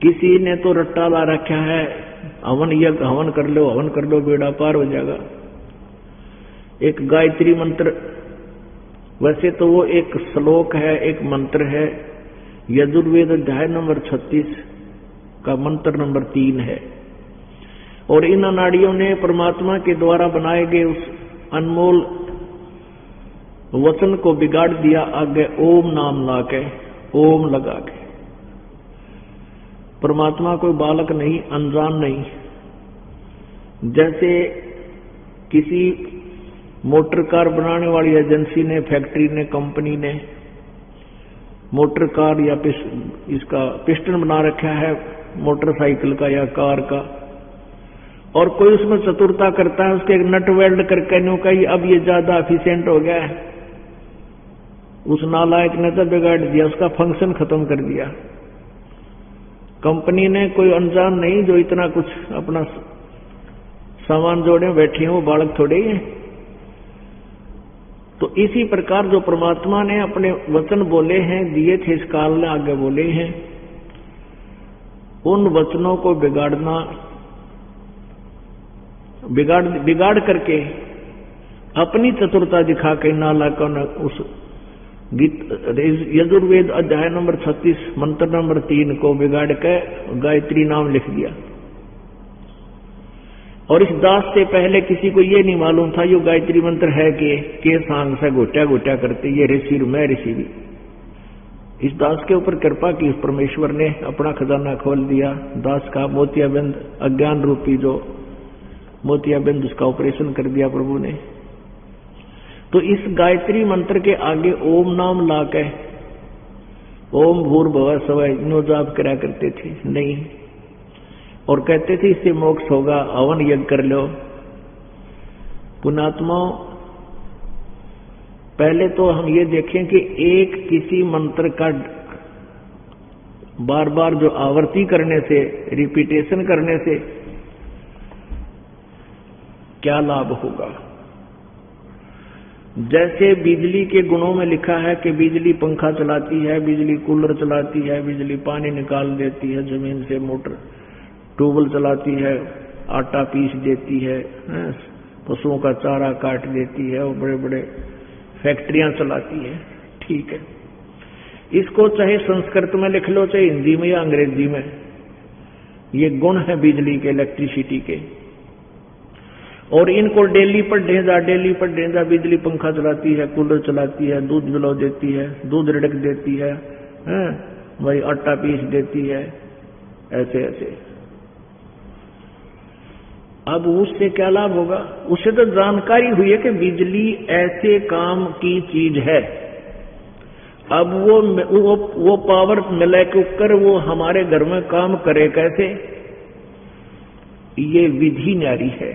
किसी ने तो रट्टा ला रखा है, हवन यज्ञ, हवन कर लो बेड़ा पार हो जाएगा। एक गायत्री मंत्र, वैसे तो वो एक श्लोक है, एक मंत्र है, यजुर्वेद अध्याय नंबर 36 का मंत्र नंबर 3 है, और इन अनाड़ियों ने परमात्मा के द्वारा बनाए गए उस अनमोल वचन को बिगाड़ दिया। आगे ओम नाम लाके, ओम लगा के। परमात्मा कोई बालक नहीं, अनजान नहीं। जैसे किसी मोटर कार बनाने वाली एजेंसी ने, फैक्ट्री ने, कंपनी ने मोटर कार या इसका पिस्टन बना रखा है मोटरसाइकिल का या कार का, और कोई उसमें चतुरता करता है, उसके एक नट वेल्ड करके न्यू कही अब ये ज्यादा एफिशिएंट हो गया है, उस नालायक ने तो बिगाड़ दिया, उसका फंक्शन खत्म कर दिया। कंपनी ने, कोई अनजान नहीं जो इतना कुछ अपना सामान जोड़े बैठे हैं, वो बालक थोड़े ही हैं। तो इसी प्रकार जो परमात्मा ने अपने वचन बोले हैं, दिए थे इस काल में, आगे बोले हैं, उन वचनों को बिगाड़ना, बिगाड़ करके अपनी चतुरता दिखा के नालायकों ने उस यजुर्वेद अध्याय नंबर 36 मंत्र नंबर 3 को बिगाड़ के गायत्री नाम लिख दिया। और इस दास से पहले किसी को ये नहीं मालूम था ये गायत्री मंत्र है कि सांग से गोट्या गोट्या करते, ये ऋषि मैं ऋषि भी। इस दास के ऊपर कृपा की, परमेश्वर ने अपना खजाना खोल दिया। दास का मोतियाबिंद, अज्ञान रूपी जो मोतियाबिंद, उसका ऑपरेशन कर दिया प्रभु ने। तो इस गायत्री मंत्र के आगे ओम नाम ला के ओम भूर्भुवः स्वः नो जाप करा करते थे नहीं, और कहते थे इससे मोक्ष होगा, हवन यज्ञ कर लो। पुण्यात्माओं, पहले तो हम ये देखें कि एक किसी मंत्र का बार बार जो आवर्ती करने से, रिपीटेशन करने से क्या लाभ होगा। जैसे बिजली के गुणों में लिखा है कि बिजली पंखा चलाती है, बिजली कूलर चलाती है, बिजली पानी निकाल देती है जमीन से, मोटर ट्यूबवेल चलाती है, आटा पीस देती है, पशुओं का चारा काट देती है, और बड़े बड़े फैक्ट्रियां चलाती है। ठीक है, इसको चाहे संस्कृत में लिख लो, चाहे हिंदी में या अंग्रेजी में, ये गुण है बिजली के, इलेक्ट्रिसिटी के। और इनको डेली पर ढेंजा बिजली पंखा चलाती है, कूलर चलाती है, दूध जला देती है, दूध रिड़क देती है, भाई आटा पीस देती है, ऐसे ऐसे। अब उससे क्या लाभ होगा? उससे तो जानकारी हुई है कि बिजली ऐसे काम की चीज है। अब वो पावर मिला कर वो हमारे घर में काम करे कैसे, ये विधि न्यारी है।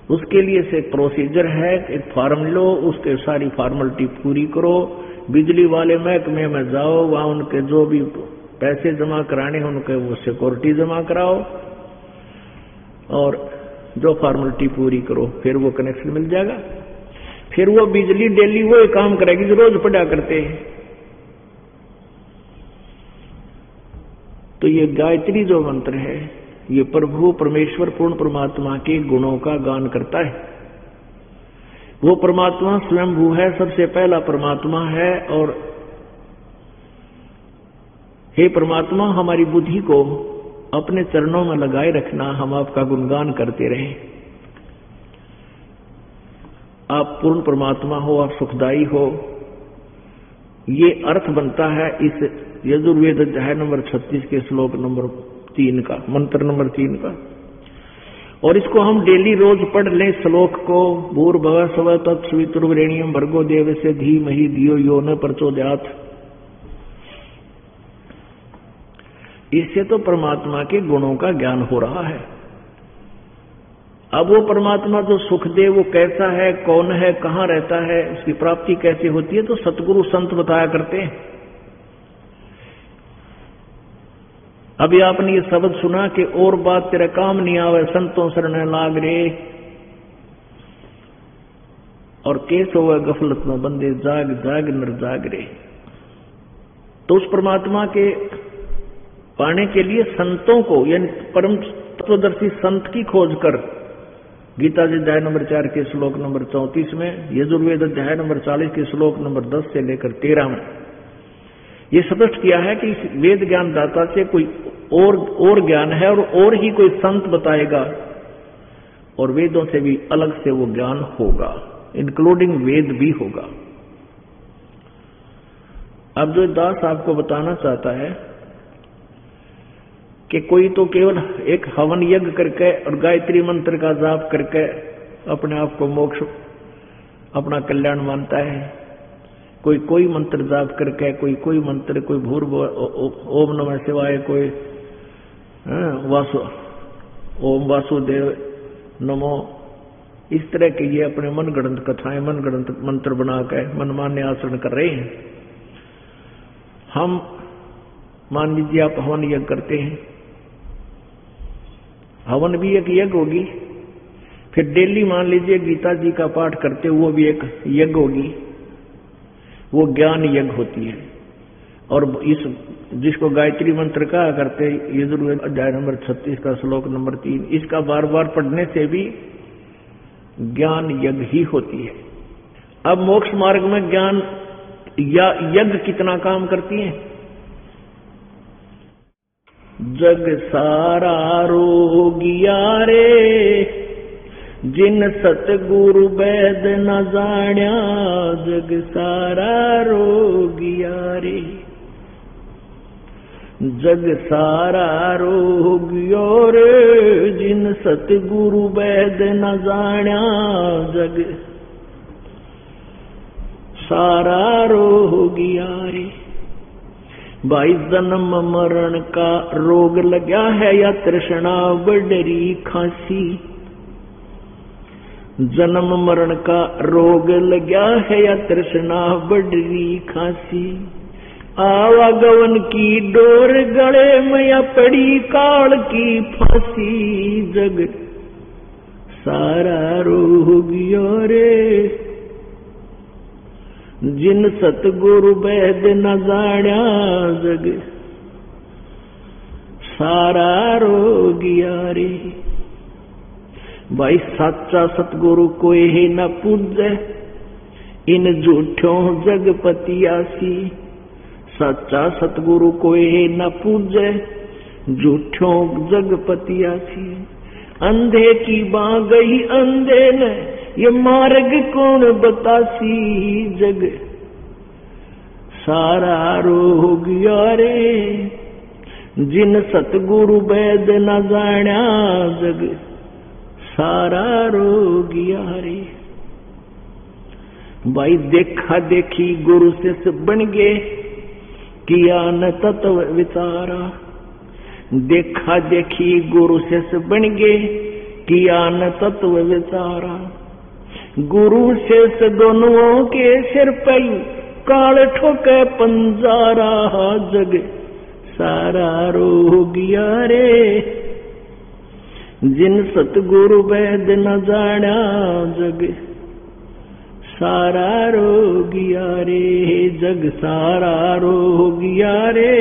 उसके लिए से प्रोसीजर है, एक फॉर्म लो, उसके सारी फॉर्मेलिटी पूरी करो, बिजली वाले महकमे में जाओ, वहां उनके जो भी पैसे जमा कराने हैं उनके वो सिक्योरिटी जमा कराओ, और जो फॉर्मेलिटी पूरी करो, फिर वो कनेक्शन मिल जाएगा। फिर वो बिजली डेली वो काम करेगी जो रोज पड़ा करते हैं। तो ये गायत्री जो मंत्र है, ये प्रभु परमेश्वर पूर्ण परमात्मा के गुणों का गान करता है। वो परमात्मा स्वयंभू है, सबसे पहला परमात्मा है। और हे परमात्मा, हमारी बुद्धि को अपने चरणों में लगाए रखना, हम आपका गुणगान करते रहें। आप पूर्ण परमात्मा हो, आप सुखदायी हो, ये अर्थ बनता है इस यजुर्वेद अध्याय नंबर 36 के श्लोक नंबर 3 का, मंत्र नंबर 3 का। और इसको हम डेली रोज पढ़ लें श्लोक को, भूर्भुवः स्वः तत्सवितुर्वरेण्यं भर्गो देवस्य धीमहि धियो यो न प्रचोदयात्। इससे तो परमात्मा के गुणों का ज्ञान हो रहा है। अब वो परमात्मा जो सुख दे वो कैसा है, कौन है, कहां रहता है, उसकी प्राप्ति कैसे होती है, तो सतगुरु संत बताया करते हैं। अभी आपने ये शब्द सुना कि और बात तेरा काम नहीं आवे, संतों शरण लाग रे, और केस होवे गफलत में बंदे, जाग जाग नर जाग रे। तो उस परमात्मा के पाने के लिए संतों को, यानी परम तत्वदर्शी संत की खोज कर, गीता जी अध्याय नंबर 4 के श्लोक नंबर 34 में, यजुर्वेद अध्याय नंबर 40 के श्लोक नंबर 10 से लेकर 13 में ये स्पष्ट किया है कि इस वेद ज्ञान दाता से कोई और ज्ञान है, और ही कोई संत बताएगा, और वेदों से भी अलग से वो ज्ञान होगा, इंक्लूडिंग वेद भी होगा। अब जो दास आपको बताना चाहता है कि कोई तो केवल एक हवन यज्ञ करके और गायत्री मंत्र का जाप करके अपने आप को मोक्ष, अपना कल्याण मानता है, कोई मंत्र जाप करके, कोई मंत्र, कोई भूर्भुवः ओम नमः शिवाय, कोई ओम वासुदेव नमो, इस तरह के ये अपने मनगढ़ंत कथाएं, मनगढ़ंत मंत्र बना के मनमान्य आचरण कर रहे हैं। हम मान लीजिए आप हवन यज्ञ करते हैं, हवन भी एक यज्ञ होगी, फिर डेली मान लीजिए गीता जी का पाठ करते, वो भी एक यज्ञ होगी, वो ज्ञान यज्ञ होती है। और इस जिसको गायत्री मंत्र कहा करते, यजुर्वेद अध्याय नंबर 36 का श्लोक नंबर 3, इसका बार बार पढ़ने से भी ज्ञान यज्ञ ही होती है। अब मोक्ष मार्ग में ज्ञान या यज्ञ कितना काम करती है? जग सारा रोगिया रे, जिन सतगुरु वैद न जाण्या जग सारा रोगिया रे। जग सारा रोगियो रे जिन सतगुरु वैद न जाण्या जग सारा रोगिया रे। भाई जन्म मरण का रोग लगा है या तृष्णा बडरी खांसी। जन्म मरण का रोग लगा है या तृष्णा बडरी खांसी। आवागवन की डोर गले में या पड़ी काल की फांसी। जग सारा रोगियो रे जिन सतगुरु वैद न जाण्या जग सारा रोगिया रे। भाई सच्चा सतगुरु कोई ही न पूजे इन झूठों जगपतियासी। सच्चा सतगुरु कोई ही न पूजे झूठों जगपतियासी। अंधे की बाँ गई अंधे ने ये मार्ग कौन बतासी। जग सारा रोगिया रे जिन सतगुरु वैद न जाण्या जग सारा रोगिया रे। भाई देखा देखी गुरु से बन गए किया न तत्व विचारा। देखा देखी गुरु से बन गए किया न तत्व विचारा। गुरु शेष दोनों के सिर पर काल ठोके पंजारा। जग सारा रोगिया रे जिन सतगुरु वैद न जाण्या जग सारा रोगिया रे। जग सारा रोगिया रे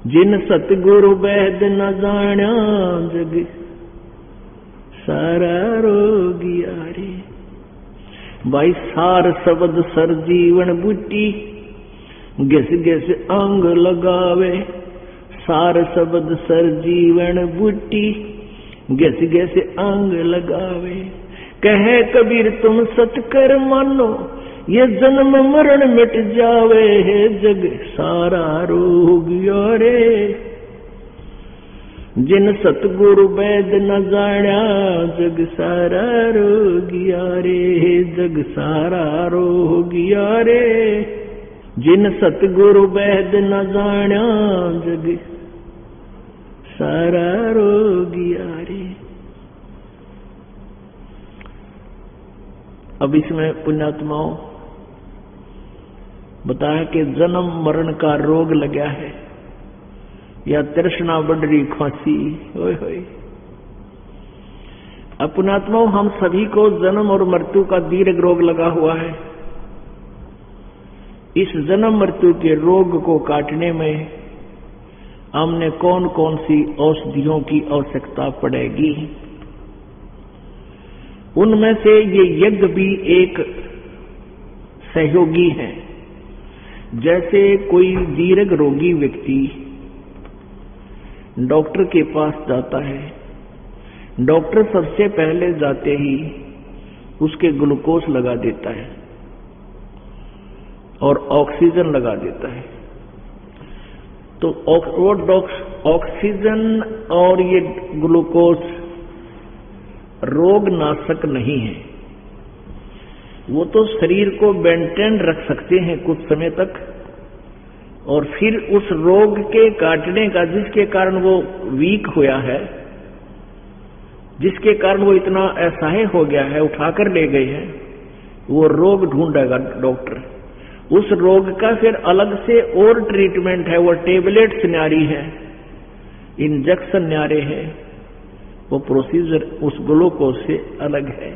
जिन सतगुरु वैद न जाण्या जग सारा रोगिया रे। भाई सार शब्द सर जीवन बूटी घिस घिस अंग लगावे। सार शब्द सर जीवन बूटी घिस घिस अंग लगावे। कहे कबीर तुम सत कर मानो ये जन्म मरण मिट जावे। जग सारा रोगियो रे जिन सतगुरु वैद न जाण्या जग सारा रोगिया रे। जग सारा रोगिया रे जिन सतगुरु वैद न जाण्या जग सारा रोगिया रे। अब इसमें पुण्यात्माओं बताया कि जन्म मरण का रोग लगा है या तृष्णा बडरी खांसी। ओए होए अब पुण्यात्माओं हम सभी को जन्म और मृत्यु का दीर्घ रोग लगा हुआ है। इस जन्म मृत्यु के रोग को काटने में हमने कौन कौन सी औषधियों की आवश्यकता पड़ेगी। उनमें से ये यज्ञ भी एक सहयोगी है। जैसे कोई दीर्घ रोगी व्यक्ति डॉक्टर के पास जाता है, डॉक्टर सबसे पहले जाते ही उसके ग्लूकोज लगा देता है और ऑक्सीजन लगा देता है। तो वो ऑक्सीजन और ये ग्लूकोज रोग नाशक नहीं है। वो तो शरीर को मेंटेन रख सकते हैं कुछ समय तक और फिर उस रोग के काटने का जिसके कारण वो वीक हुआ है, जिसके कारण वो इतना असहाय हो गया है, उठाकर ले गए हैं, वो रोग ढूंढेगा डॉक्टर। उस रोग का फिर अलग से और ट्रीटमेंट है। वो टेबलेट्स न्यारी है, इंजेक्शन न्यारे है, वो प्रोसीजर उस ग्लूकोज से अलग है।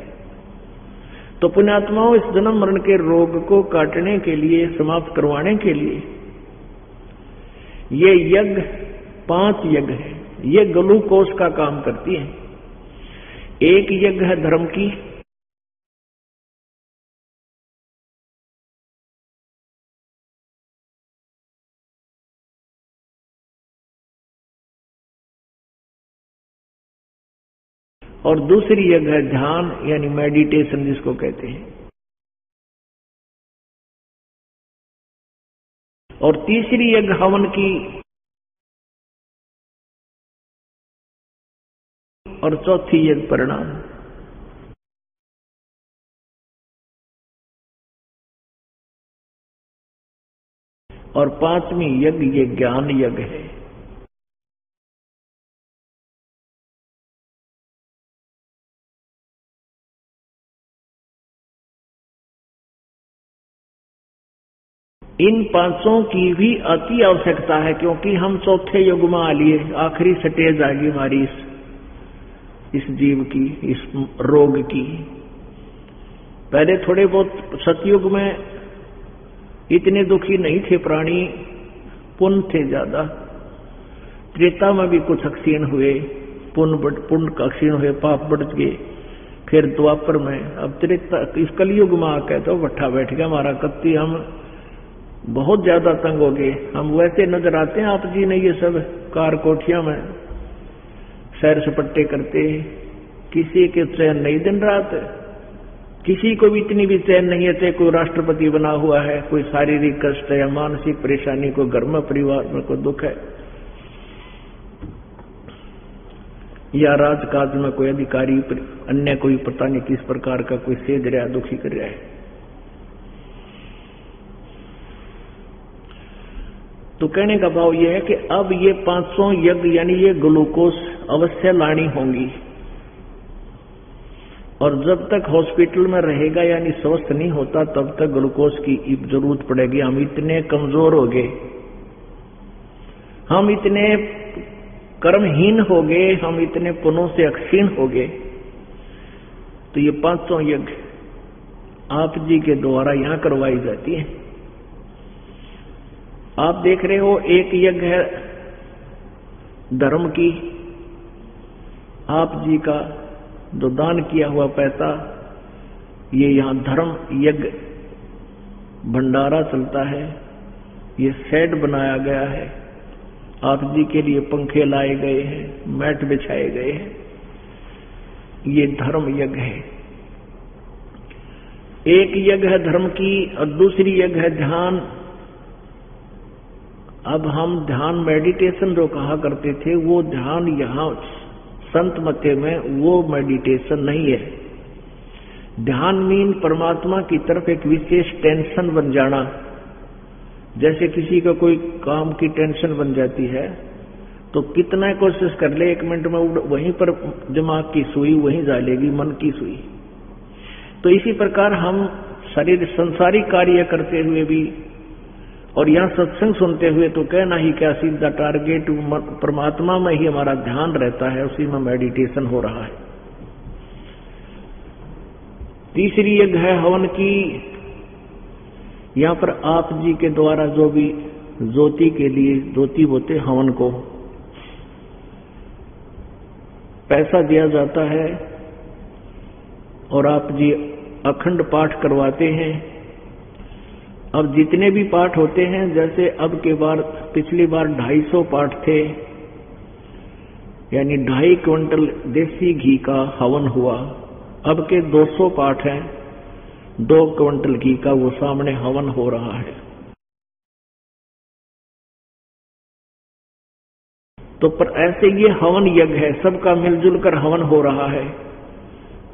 तो पुण्यात्माओं इस जन्म मरण के रोग को काटने के लिए, समाप्त करवाने के लिए ये यज्ञ 5 यज्ञ है। ये ग्लूकोज का काम करती है। एक यज्ञ है धर्म की, और दूसरी यज्ञ है ध्यान यानी मेडिटेशन जिसको कहते हैं, और तीसरी यज्ञ हवन की, और चौथी यज्ञ परिणाम। और पांचवी यज्ञ ये ज्ञान यज्ञ है। इन पांचों की भी अति आवश्यकता है, क्योंकि हम चौथे युग में आ लिए, आखिरी स्टेज आ गई हमारी इस जीव की, इस रोग की। पहले थोड़े बहुत सतयुग में इतने दुखी नहीं थे प्राणी, पुण्य थे ज्यादा। त्रेता में भी कुछ क्षीण हुए, पुण्य का क्षीण हुए, पाप बढ़ गए। फिर द्वापर में, अब त्रेता इस कलयुग में आकर तो भट्ठा बैठ गया हमारा कत्ती। हम बहुत ज्यादा तंग हो गए। हम वैसे नजर आते हैं आप जी ने ये सब कार कोठियां में सैर सपट्टे करते, किसी के चैन नहीं दिन रात, किसी को भी इतनी भी चैन नहीं है। कोई राष्ट्रपति बना हुआ है, कोई शारीरिक कष्ट है या मानसिक परेशानी, को घर में परिवार में कोई दुख है, या राजकाज में कोई अधिकारी अन्य कोई पता नहीं किस प्रकार का कोई सेध रहा, दुखी कर रहा है। तो कहने का भाव यह है कि अब ये 500 यज्ञ यानी ये ग्लूकोज अवश्य लानी होंगी, और जब तक हॉस्पिटल में रहेगा यानी स्वस्थ नहीं होता तब तक ग्लूकोज की जरूरत पड़ेगी। हम इतने कमजोर हो गए, हम इतने कर्महीन हो गए, हम इतने पुण्यों से अक्षीण हो गए। तो ये 500 यज्ञ आप जी के द्वारा यहां करवाई जाती है। आप देख रहे हो एक यज्ञ है धर्म की, आप जी का जो दान किया हुआ पैसा, ये यहां धर्म यज्ञ भंडारा चलता है। ये शेड बनाया गया है, आप जी के लिए पंखे लाए गए हैं, मैट बिछाए गए हैं, ये धर्म यज्ञ है। एक यज्ञ है धर्म की और दूसरी यज्ञ है ध्यान। अब हम ध्यान मेडिटेशन जो कहा करते थे, वो ध्यान यहां संत मते में वो मेडिटेशन नहीं है। ध्यान मीन परमात्मा की तरफ एक विशेष टेंशन बन जाना। जैसे किसी का कोई काम की टेंशन बन जाती है तो कितना कोशिश कर ले, 1 मिनट में वहीं पर दिमाग की सुई वहीं डालेगी, मन की सुई। तो इसी प्रकार हम शरीर संसारिक कार्य करते हुए भी और यहां सत्संग सुनते हुए तो कहना ही क्या, सीधा टारगेट परमात्मा में ही हमारा ध्यान रहता है, उसी में मेडिटेशन हो रहा है। तीसरी यज्ञ है हवन की। यहां पर आप जी के द्वारा जो भी ज्योति के लिए ज्योति बोते हवन को पैसा दिया जाता है और आप जी अखंड पाठ करवाते हैं। अब जितने भी पाठ होते हैं, जैसे अब के बार पिछली बार 250 पाठ थे, यानी 2.5 क्विंटल देसी घी का हवन हुआ। अब के 200 पाठ हैं, 2 क्विंटल घी का वो सामने हवन हो रहा है। तो पर ऐसे ये हवन यज्ञ है, सबका मिलजुल कर हवन हो रहा है।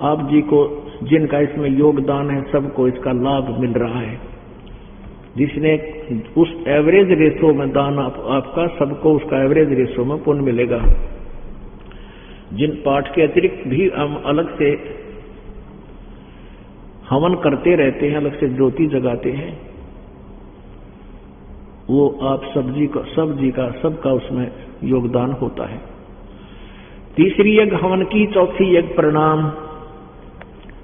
आप जी को जिनका इसमें योगदान है सबको इसका लाभ मिल रहा है। जिसने उस एवरेज रेशो में दान आपका, सबको उसका एवरेज रेशो में पुण्य मिलेगा। जिन पाठ के अतिरिक्त भी हम अलग से हवन करते रहते हैं, अलग से ज्योति जगाते हैं, वो आप सब जी का सबका उसमें योगदान होता है। तीसरी यज्ञ हवन की, चौथी यज्ञ प्रणाम,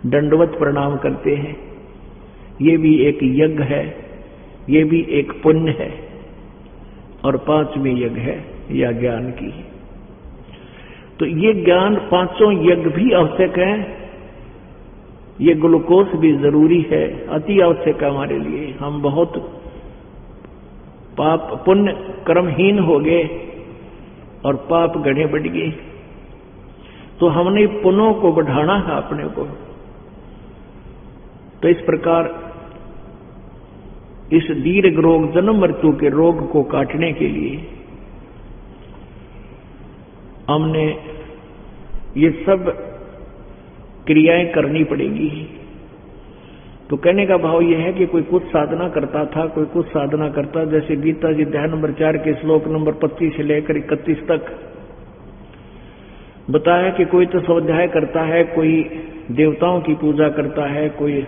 दंडवत प्रणाम करते हैं। ये भी एक यज्ञ है, ये भी एक पुण्य है। और 5वीं यज्ञ है या ज्ञान की। तो ये ज्ञान 5 यज्ञ भी आवश्यक है। ये ग्लूकोज भी जरूरी है, अति आवश्यक है हमारे लिए। हम बहुत पाप पुण्य कर्महीन हो गए और पाप गढ़े बढ़ गए। तो हमने पुनों को बढ़ाना है अपने को। तो इस प्रकार इस दीर्घ रोग जन्म मृत्यु के रोग को काटने के लिए हमने ये सब क्रियाएं करनी पड़ेगी। तो कहने का भाव यह है कि कोई कुछ साधना करता था, कोई कुछ साधना करता, जैसे गीता जी अध्याय नंबर 4 के श्लोक नंबर 25 से लेकर 31 तक बताया कि कोई तो स्वाध्याय करता है, कोई देवताओं की पूजा करता है, कोई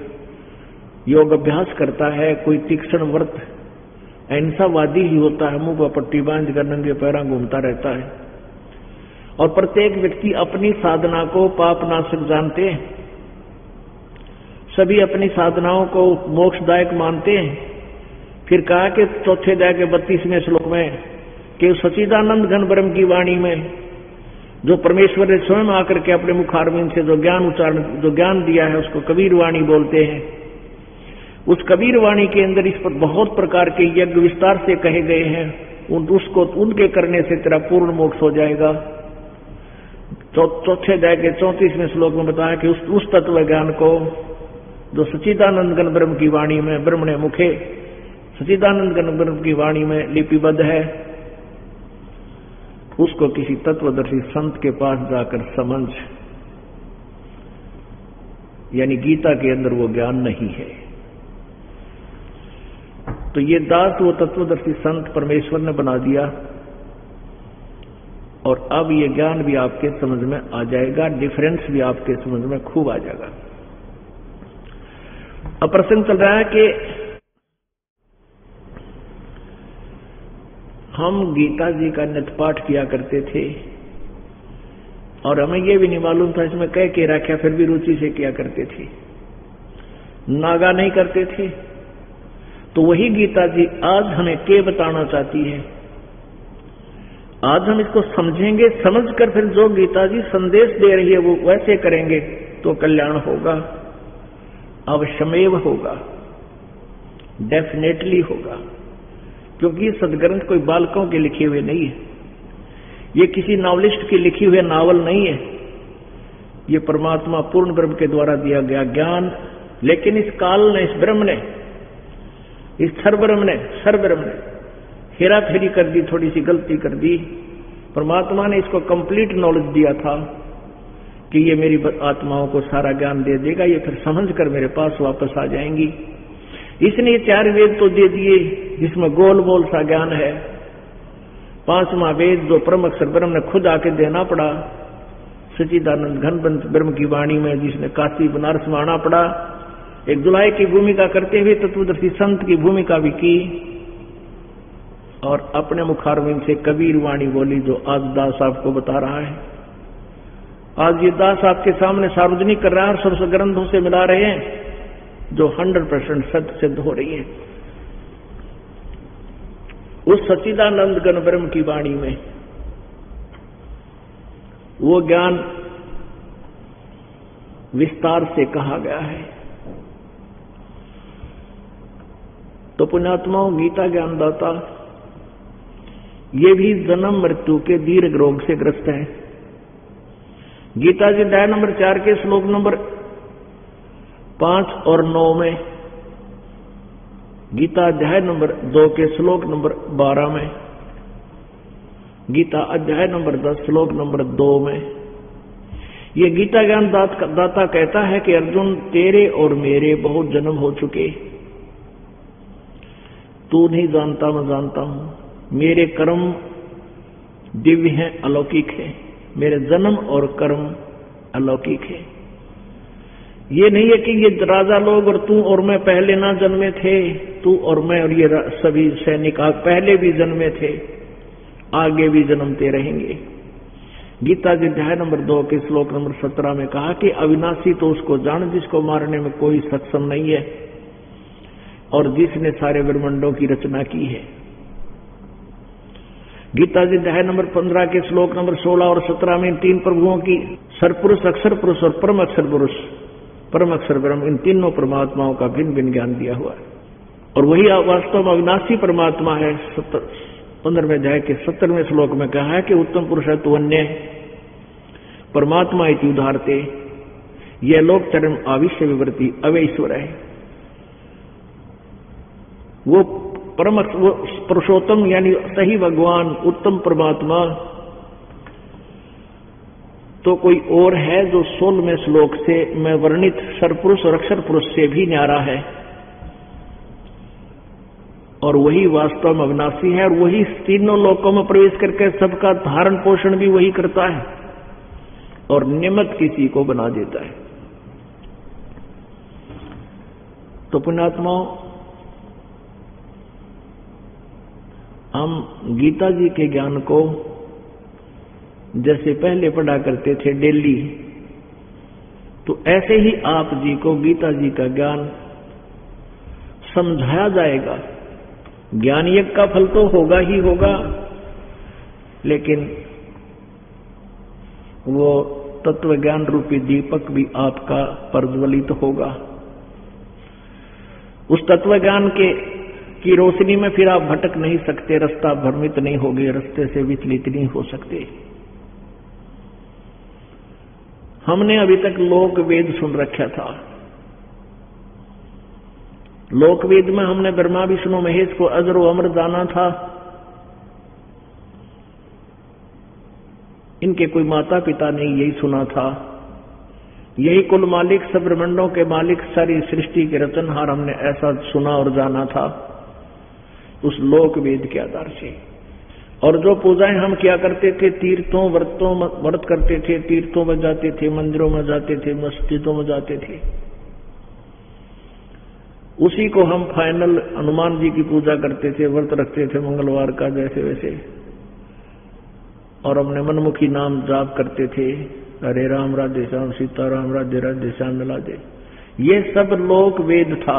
योग अभ्यास करता है, कोई तीक्ष्ण व्रत अहिंसावादी ही होता है, मुंह पर पट्टी बांध कर नंगे पैरा घूमता रहता है। और प्रत्येक व्यक्ति अपनी साधना को पापनाशक जानते हैं, सभी अपनी साधनाओं को मोक्षदायक मानते हैं। फिर कहा कि चौथे अध्याय के 32वें श्लोक में कि सच्चिदानंद घन ब्रह्म की वाणी में जो परमेश्वर ने स्वयं आकर के अपने मुखारविंद से जो ज्ञान दिया है उसको कबीर वाणी बोलते हैं। उस कबीर वाणी के अंदर इस पर बहुत प्रकार के यज्ञ विस्तार से कहे गए हैं, उसको उनके करने से तेरा पूर्ण मोक्ष हो जाएगा। चौथे अध्याय के 34वें श्लोक में बताया कि उस तत्व ज्ञान को जो सच्चिदानंद घन ब्रह्म की वाणी में ब्रह्मणे मुखे सच्चिदानंद घन ब्रह्म की वाणी में लिपिबद्ध है, उसको किसी तत्वदर्शी संत के पास जाकर समझ, यानी गीता के अंदर वो ज्ञान नहीं है। तो ये दास वो तत्वदर्शी संत परमेश्वर ने बना दिया और अब ये ज्ञान भी आपके समझ में आ जाएगा, डिफरेंस भी आपके समझ में खूब आ जाएगा। अब प्रसंग चल रहा है कि हम गीता जी का नित्य पाठ किया करते थे और हमें यह भी नहीं मालूम था इसमें कह के रखा, फिर भी रुचि से किया करते थे, नागा नहीं करते थे। तो वही गीता जी आज हमें क्या बताना चाहती है, आज हम इसको समझेंगे, समझकर फिर जो गीता जी संदेश दे रही है वो वैसे करेंगे तो कल्याण होगा, अवश्यमेव होगा, डेफिनेटली होगा। क्योंकि सदग्रंथ कोई बालकों के लिखे हुए नहीं है, ये किसी नॉवलिस्ट के लिखे हुए नावल नहीं है, ये परमात्मा पूर्ण ब्रह्म के द्वारा दिया गया ज्ञान। लेकिन इस काल ने, इस ब्रह्म ने, इस सर्वब्रह्म ने हेरा फेरी कर दी, थोड़ी सी गलती कर दी। परमात्मा ने इसको कंप्लीट नॉलेज दिया था कि ये मेरी आत्माओं को सारा ज्ञान दे देगा, ये फिर समझ कर मेरे पास वापस आ जाएंगी। इसने ये 4 वेद तो दे दिए जिसमें गोल मोल सा ज्ञान है। 5वां वेद जो परम अक्षर ब्रह्म ने खुद आके देना पड़ा, सच्चिदानंद घन ब्रह्म की वाणी में, जिसने काशी बनारस में आना पड़ा, एक दुल्हाई की भूमिका करते हुए तत्वदर्शी संत की भूमिका भी की और अपने मुखारविंद से कबीर वाणी बोली जो आज दास आपको बता रहा है। आज ये दास आपके सामने सार्वजनिक कर रहा है और सबसे ग्रंथों से मिला रहे हैं जो 100% सत्य सिद्ध हो रही है। उस सच्चिदानंद घन ब्रह्म की वाणी में वो ज्ञान विस्तार से कहा गया है। तो पुण्यात्माओं, गीता ज्ञानदाता ये भी जन्म मृत्यु के दीर्घ रोग से ग्रस्त है। गीता जी अध्याय नंबर 4 के श्लोक नंबर 5 और 9 में, गीता अध्याय नंबर 2 के श्लोक नंबर 12 में, गीता अध्याय नंबर 10 श्लोक नंबर 2 में ये गीता ज्ञान दाता कहता है कि अर्जुन, तेरे और मेरे बहुत जन्म हो चुके, तू नहीं जानता, मैं जानता हूं। मेरे कर्म दिव्य हैं, अलौकिक है, मेरे जन्म और कर्म अलौकिक है। ये नहीं है कि ये राजा लोग और तू और मैं पहले ना जन्मे थे, तू और मैं और ये सभी सैनिक पहले भी जन्मे थे, आगे भी जन्मते रहेंगे। गीता जी अध्याय नंबर 2 के श्लोक नंबर 17 में कहा कि अविनाशी तो उसको जान जिसको मारने में कोई सक्षम नहीं है और जिसने सारे ब्रह्मांडों की रचना की है। गीता जी अध्याय नंबर 15 के श्लोक नंबर 16 और 17 में इन 3 प्रभुओं की सरपुरुष, अक्षर पुरुष और परम अक्षर पुरुष, परम अक्षर ब्रह्म, इन तीनों परमात्माओं का भिन्न भिन्न ज्ञान दिया हुआ है। और वही वास्तव में अविनाशी परमात्मा है। 15वें अध्याय के 17वें श्लोक में कहा है कि उत्तम पुरुष है तू अन्य, परमात्मा इति उदाहरते, यह लोक चरम आविश्य विवृत्ति अवैश्वर है। वो परम वो पुरुषोत्तम यानी सही भगवान उत्तम परमात्मा तो कोई और है जो 16वें श्लोक से मैं वर्णित सरपुरुष और अक्षर पुरुष से भी न्यारा है, और वही वास्तव में अविनाशी है, और वही तीनों लोकों में प्रवेश करके सबका धारण पोषण भी वही करता है और निमित्त किसी को बना देता है। तो पुण्यात्माओं, हम गीता जी के ज्ञान को जैसे पहले पढ़ा करते थे डेली, तो ऐसे ही आप जी को गीता जी का ज्ञान समझाया जाएगा। ज्ञान यज्ञ का फल तो होगा ही होगा, लेकिन वो तत्व ज्ञान रूपी दीपक भी आपका प्रज्वलित होगा। उस तत्व ज्ञान की रोशनी में फिर आप भटक नहीं सकते, रास्ता भ्रमित नहीं होगे, रास्ते से विचलित नहीं हो सकते। हमने अभी तक लोक वेद सुन रखा था। लोक वेद में हमने ब्रह्मा विष्णु महेश को अजर व अमर जाना था। इनके कोई माता पिता नहीं, यही सुना था। यही कुल मालिक, सब ब्रह्मांडों के मालिक, सारी सृष्टि के रचनहार हमने ऐसा सुना और जाना था उस लोक वेद के आधार से। और जो पूजाएं हम किया करते थे, तीर्थों व्रत करते थे, तीर्थों में जाते थे, मंदिरों में जाते थे, मस्जिदों में जाते थे, उसी को हम फाइनल हनुमान जी की पूजा करते थे, व्रत रखते थे मंगलवार का जैसे वैसे, और हमने मनमुखी नाम जाप करते थे, हरे राम राधे श्याम, सीता राम राधे राधे श्याम राधे। ये सब लोक वेद था,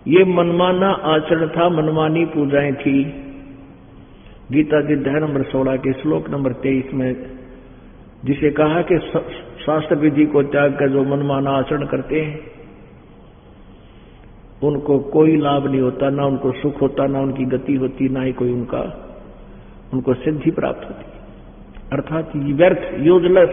ये मनमाना आचरण था, मनमानी पूजाएं थी। गीता जी अध्याय नंबर 16 के श्लोक नंबर 23 में जिसे कहा कि शास्त्र विधि को त्याग कर जो मनमाना आचरण करते हैं उनको कोई लाभ नहीं होता, ना उनको सुख होता, ना उनकी गति होती, ना ही कोई उनको सिद्धि प्राप्त होती, अर्थात व्यर्थ, यूजलेस।